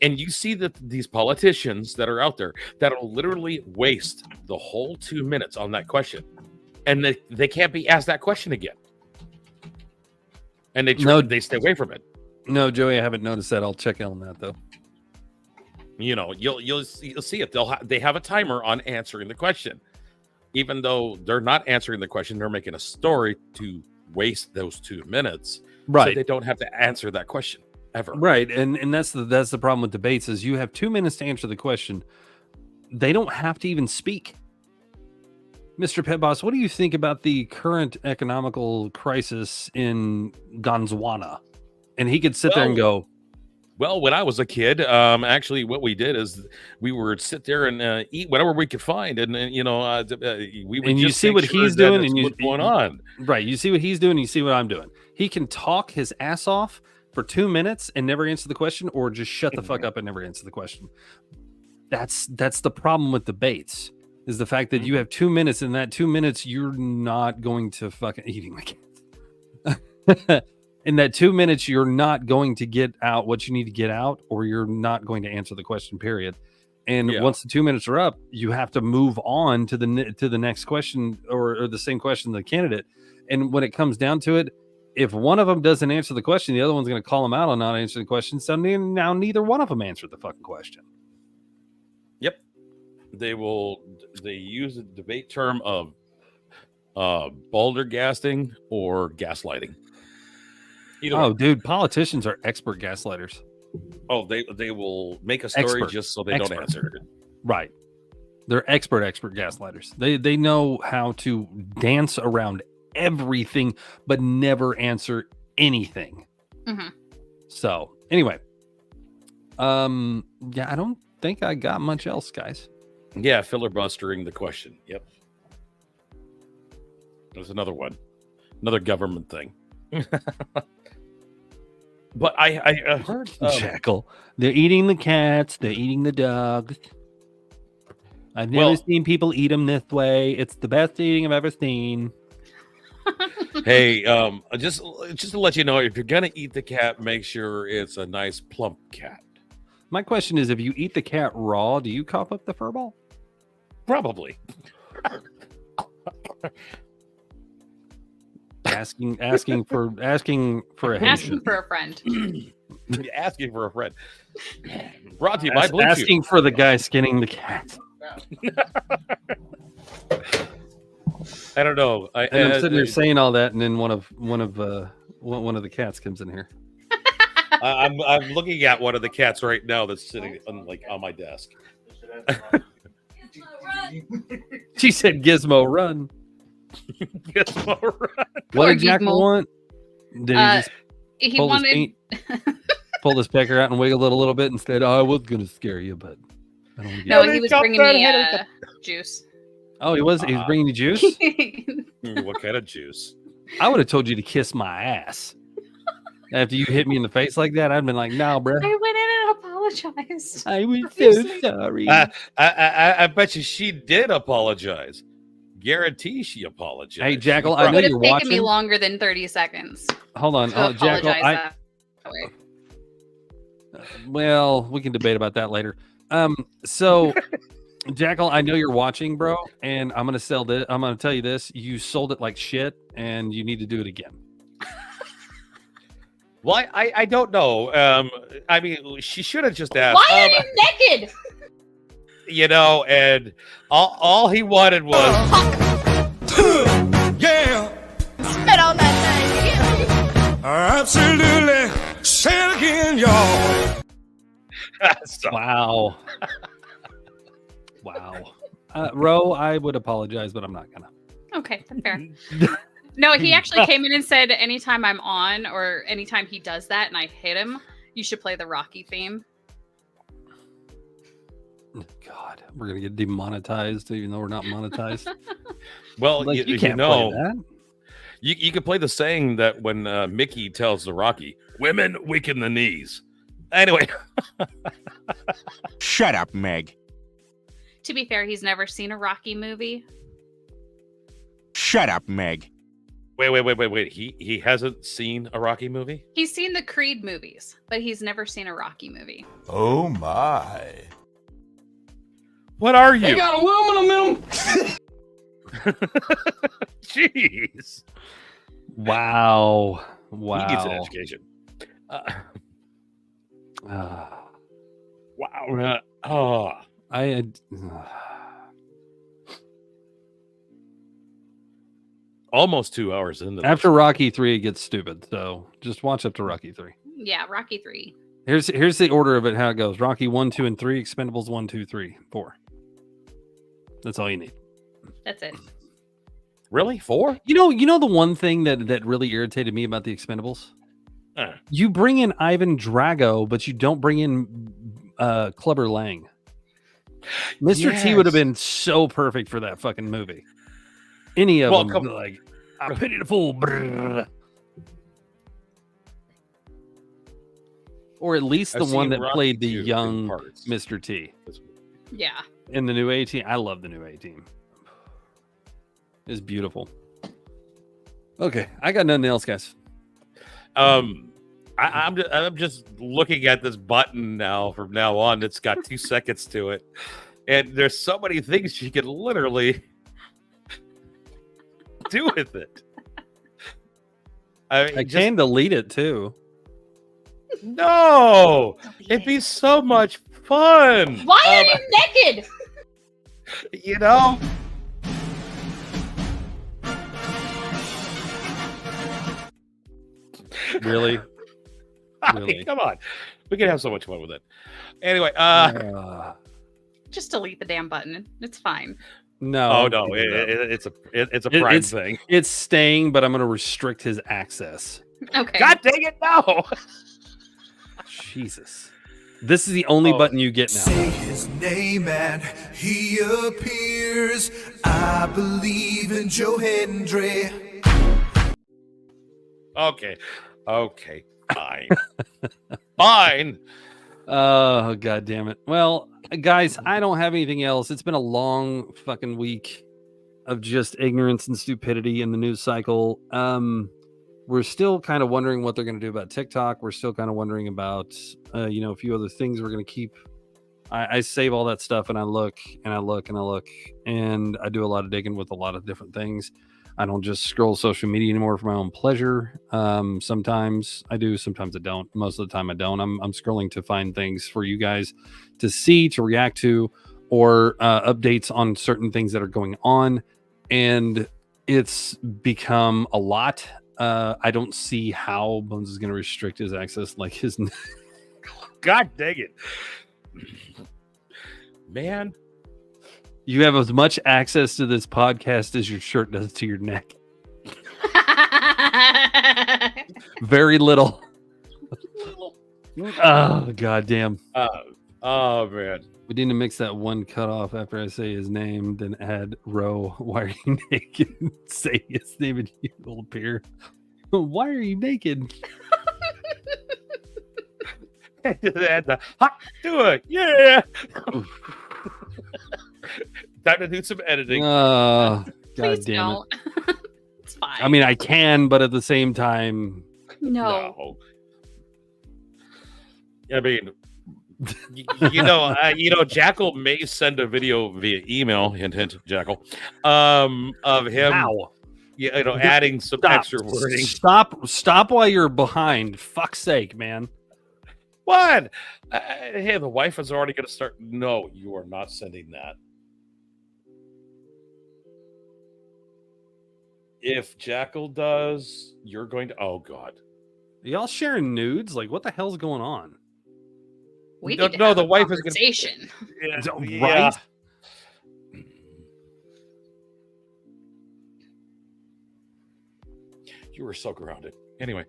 And you see that these politicians that are out there that'll literally waste the whole 2 minutes on that question, and they can't be asked that question again. And they stay away from it. No, Joey, I haven't noticed that. I'll check on that though. You know, you'll see it. They have a timer on answering the question, even though they're not answering the question. They're making a story to waste those 2 minutes, right? So they don't have to answer that question ever, right? And that's the problem with debates is you have 2 minutes to answer the question. They don't have to even speak. Mr. Pet Boss, what do you think about the current economical crisis in Gonzwana? And he could sit there and go, well, when I was a kid, actually what we did is we would sit there and eat whatever we could find. And we would, and you see what he's doing and what's going on. Right. You see what he's doing. You see what I'm doing. He can talk his ass off for 2 minutes and never answer the question, or just shut the fuck up and never answer the question. That's the problem with debates. Is the fact that you have 2 minutes, and that 2 minutes you're not going to fucking eating my kids. In that 2 minutes, you're not going to get out what you need to get out, or you're not going to answer the question, period. And once the 2 minutes are up, you have to move on to the next question or the same question to the candidate. And when it comes down to it, if one of them doesn't answer the question, the other one's going to call them out on not answering the question. So now neither one of them answered the fucking question. Yep. They use a debate term of baldergasting or gaslighting. Dude, politicians are expert gaslighters. Oh, they will make a story just so they don't answer it. Right. They're expert gaslighters. They know how to dance around everything but never answer anything. Mm-hmm. So anyway, yeah, I don't think I got much else, guys. Yeah, filibustering the question. Yep. There's another one, another government thing. But I heard Jackal. They're eating the cats. They're eating the dogs. I've never seen people eat them this way. It's the best eating I've ever seen. Hey, just to let you know, if you're gonna eat the cat, make sure it's a nice plump cat. My question is, if you eat the cat raw, do you cough up the fur ball? Probably. Asking for a asking for a friend. Asking for a friend. Brought to you by Blue asking for the guy skinning the cat. I don't know. I'm sitting here saying all that, and then one of the cats comes in here. I'm looking at one of the cats right now that's sitting on my desk. She said, "Gizmo, run." Gizmo, run. What did Jackal want? Did he just he pull wanted pull his pecker out and wiggle it a little bit and said, "Oh, I was going to scare you, but I don't." No, he was bringing me juice. Oh, he was bringing you juice. What kind of juice? I would have told you to kiss my ass. After you hit me in the face like that, I'd been like, "No, bro." I went in and apologized. I was so sorry. I bet you she did apologize. Guarantee she apologized. Hey, Jackal, I know you're watching. It would have taken me longer than 30 seconds. Hold on, Jackal. Well, we can debate about that later. So, Jackal, I know you're watching, bro, and I'm gonna sell this. I'm gonna tell you this: you sold it like shit, and you need to do it again. Well, I don't know. I mean, she should have just asked. Why are you naked? You know, and all he wanted was Yeah, spit on that thing. absolutely. Say it again, y'all. Wow. Wow. Ro, I would apologize, but I'm not gonna. Okay, fair. No, he actually came in and said anytime I'm on or anytime he does that and I hit him, you should play the Rocky theme. God, we're gonna get demonetized even though we're not monetized. Well, like, you can't know, play that. You could play the saying that when Mickey tells the Rocky, "Women weaken the knees." Anyway, shut up, Meg. To be fair, he's never seen a Rocky movie. Shut up, Meg. Wait. He hasn't seen a Rocky movie? He's seen the Creed movies, but he's never seen a Rocky movie. Oh my. What are you? They got aluminum in them. Jeez. Wow. He needs an education. Wow. Almost 2 hours into After Rocky 3, it gets stupid. So just watch up to Rocky 3. Yeah, Rocky 3. Here's the order of it, how it goes. Rocky 1, 2, and 3, Expendables 1, 2, 3, 4. That's all you need. That's it. Really? 4? You know the one thing that really irritated me about the Expendables? You bring in Ivan Drago, but you don't bring in Clubber Lang. Mr. T would have been so perfect for that fucking movie. Any of them, like, I pity the fool. Brrr. Or at least the one that played the young Mr. T. Yeah. In the new A-Team. I love the new A-Team. It's beautiful. Okay, I got nothing else, guys. I'm just looking at this button now from now on. It's got 2 seconds to it, and there's so many things she can literally do with it. I can delete it too. No, it'd be so much fun. Why are you naked? You know. Really? I mean, come on, we can have so much fun with it. Anyway, Just delete the damn button. It's fine. No. Oh no, it's a pride thing. It's staying, but I'm going to restrict his access. Okay. God dang it, no! Jesus, this is the only button you get now. Say his name and he appears. I believe in Joe Hendry. Okay, fine, fine. Oh, God damn it. Well, guys, I don't have anything else. It's been a long fucking week of just ignorance and stupidity in the news cycle. We're still kind of wondering what they're going to do about TikTok. We're still kind of wondering about, a few other things we're going to keep. I save all that stuff and I look and I look and I look and I do a lot of digging with a lot of different things. I don't just scroll social media anymore for my own pleasure. Sometimes I do, sometimes I don't. Most of the time I don't. I'm scrolling to find things for you guys to see, to react to, or updates on certain things that are going on. And it's become a lot. I don't see how Bones is going to restrict his access like his. God dang it, man. You have as much access to this podcast as your shirt does to your neck. Very little. Oh, goddamn. Oh, man. We need to mix that one cut off after I say his name, then add row. Why are you naked? Say his name and you will appear. Why are you naked? Add the hot do it. Yeah. Time to do some editing. God Please damn don't. it. It's fine. I mean, I can, but at the same time, no. I mean, Jackal may send a video via email. Hint, hint, Jackal. Of him. Wow. Adding some extra wording. Stop while you're behind. Fuck's sake, man. What? Hey, the wife is already going to start. No, you are not sending that. If Jackal does, you're going to. Oh God! Are y'all sharing nudes? Like, what the hell's going on? We need to have the a wife is conversation. going to. Right? You were so grounded. Anyway,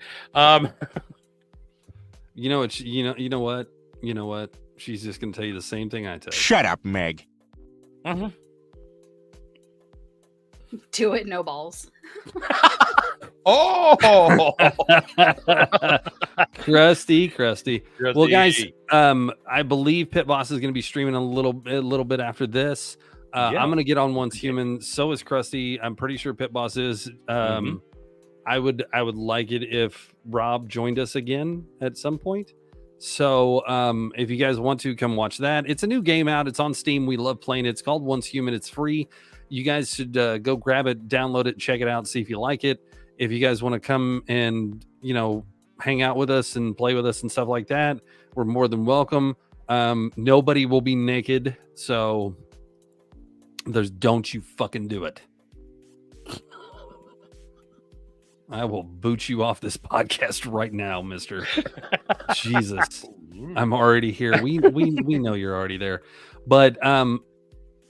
you know what? You know what? She's just gonna tell you the same thing I tell you. Shut up, Meg. Mm-hmm. Do it, no balls. Oh, crusty. Well, guys, I believe Pit Boss is going to be streaming a little bit after this. I'm going to get on Once Human. So is Krusty. I'm pretty sure Pit Boss is. I would like it if Rob joined us again at some point. So if you guys want to come watch that, it's a new game out. It's on Steam. We love playing it. It's called Once Human. It's free. You guys should go grab it, download it, check it out, see if you like it. If you guys want to come and, hang out with us and play with us and stuff like that, we're more than welcome. Nobody will be naked. So don't you fucking do it. I will boot you off this podcast right now, mister. Jesus. I'm already here. We know you're already there. But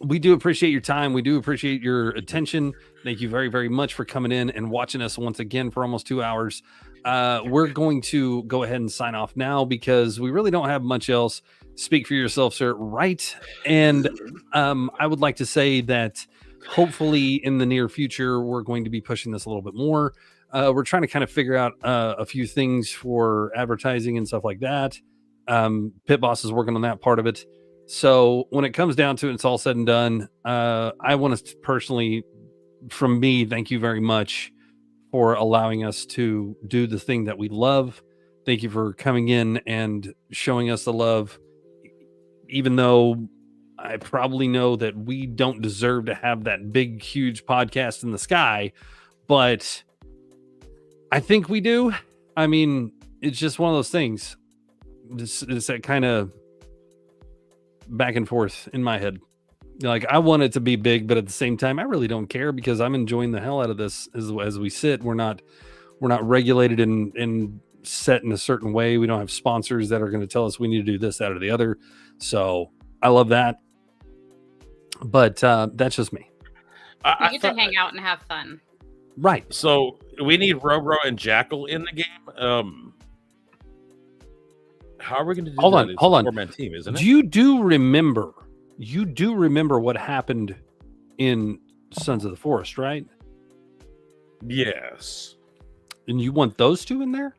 we do appreciate your time. We do appreciate your attention. Thank you very, very much for coming in and watching us once again for almost 2 hours. We're going to go ahead and sign off now because we really don't have much else. Speak for yourself, sir. Right. And I would like to say that hopefully in the near future, we're going to be pushing this a little bit more. We're trying to kind of figure out a few things for advertising and stuff like that. Pit Boss is working on that part of it. So when it comes down to it, it's all said and done. I want to personally, from me, thank you very much for allowing us to do the thing that we love. Thank you for coming in and showing us the love, even though I probably know that we don't deserve to have that big, huge podcast in the sky, but I think we do. I mean, it's just one of those things. It's that kind of back and forth in my head. Like, I want it to be big, but at the same time, I really don't care because I'm enjoying the hell out of this as we sit. We're not regulated and set in a certain way. We don't have sponsors that are going to tell us we need to do this, that, or the other. So I love that. But that's just me. You get to hang out and have fun. Right. So we need Robro and Jackal in the game. How are we going to do hold that? on, It's hold a on. four-man team, isn't it? You do remember what happened in Sons of the Forest, right? Yes. And you want those two in there?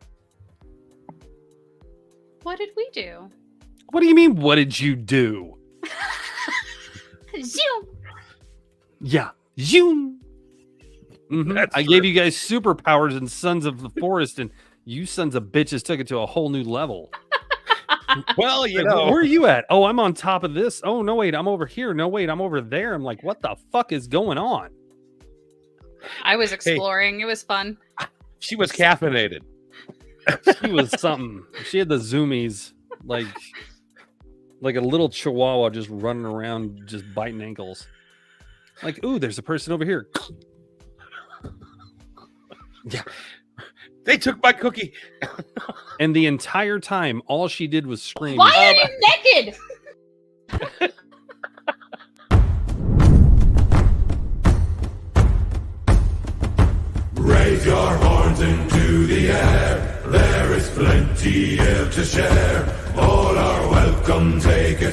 What did we do? What do you mean? What did you do? Zoom. Yeah. Zoom. I gave you guys superpowers in Sons of the Forest, and you sons of bitches took it to a whole new level. Well, you Like, know. where are you at? Oh, I'm on top of this. Oh, no, wait, I'm over here. No, wait, I'm over there. I'm like, what the fuck is going on? I was exploring. It was fun. She was caffeinated. She was something. She had the zoomies, like a little chihuahua just running around, just biting ankles. Like, ooh, there's a person over here. Yeah. They took my cookie. And the entire time, all she did was scream. Why are you naked? Raise your horns into the air. There is plenty here to share. All are welcome, take it.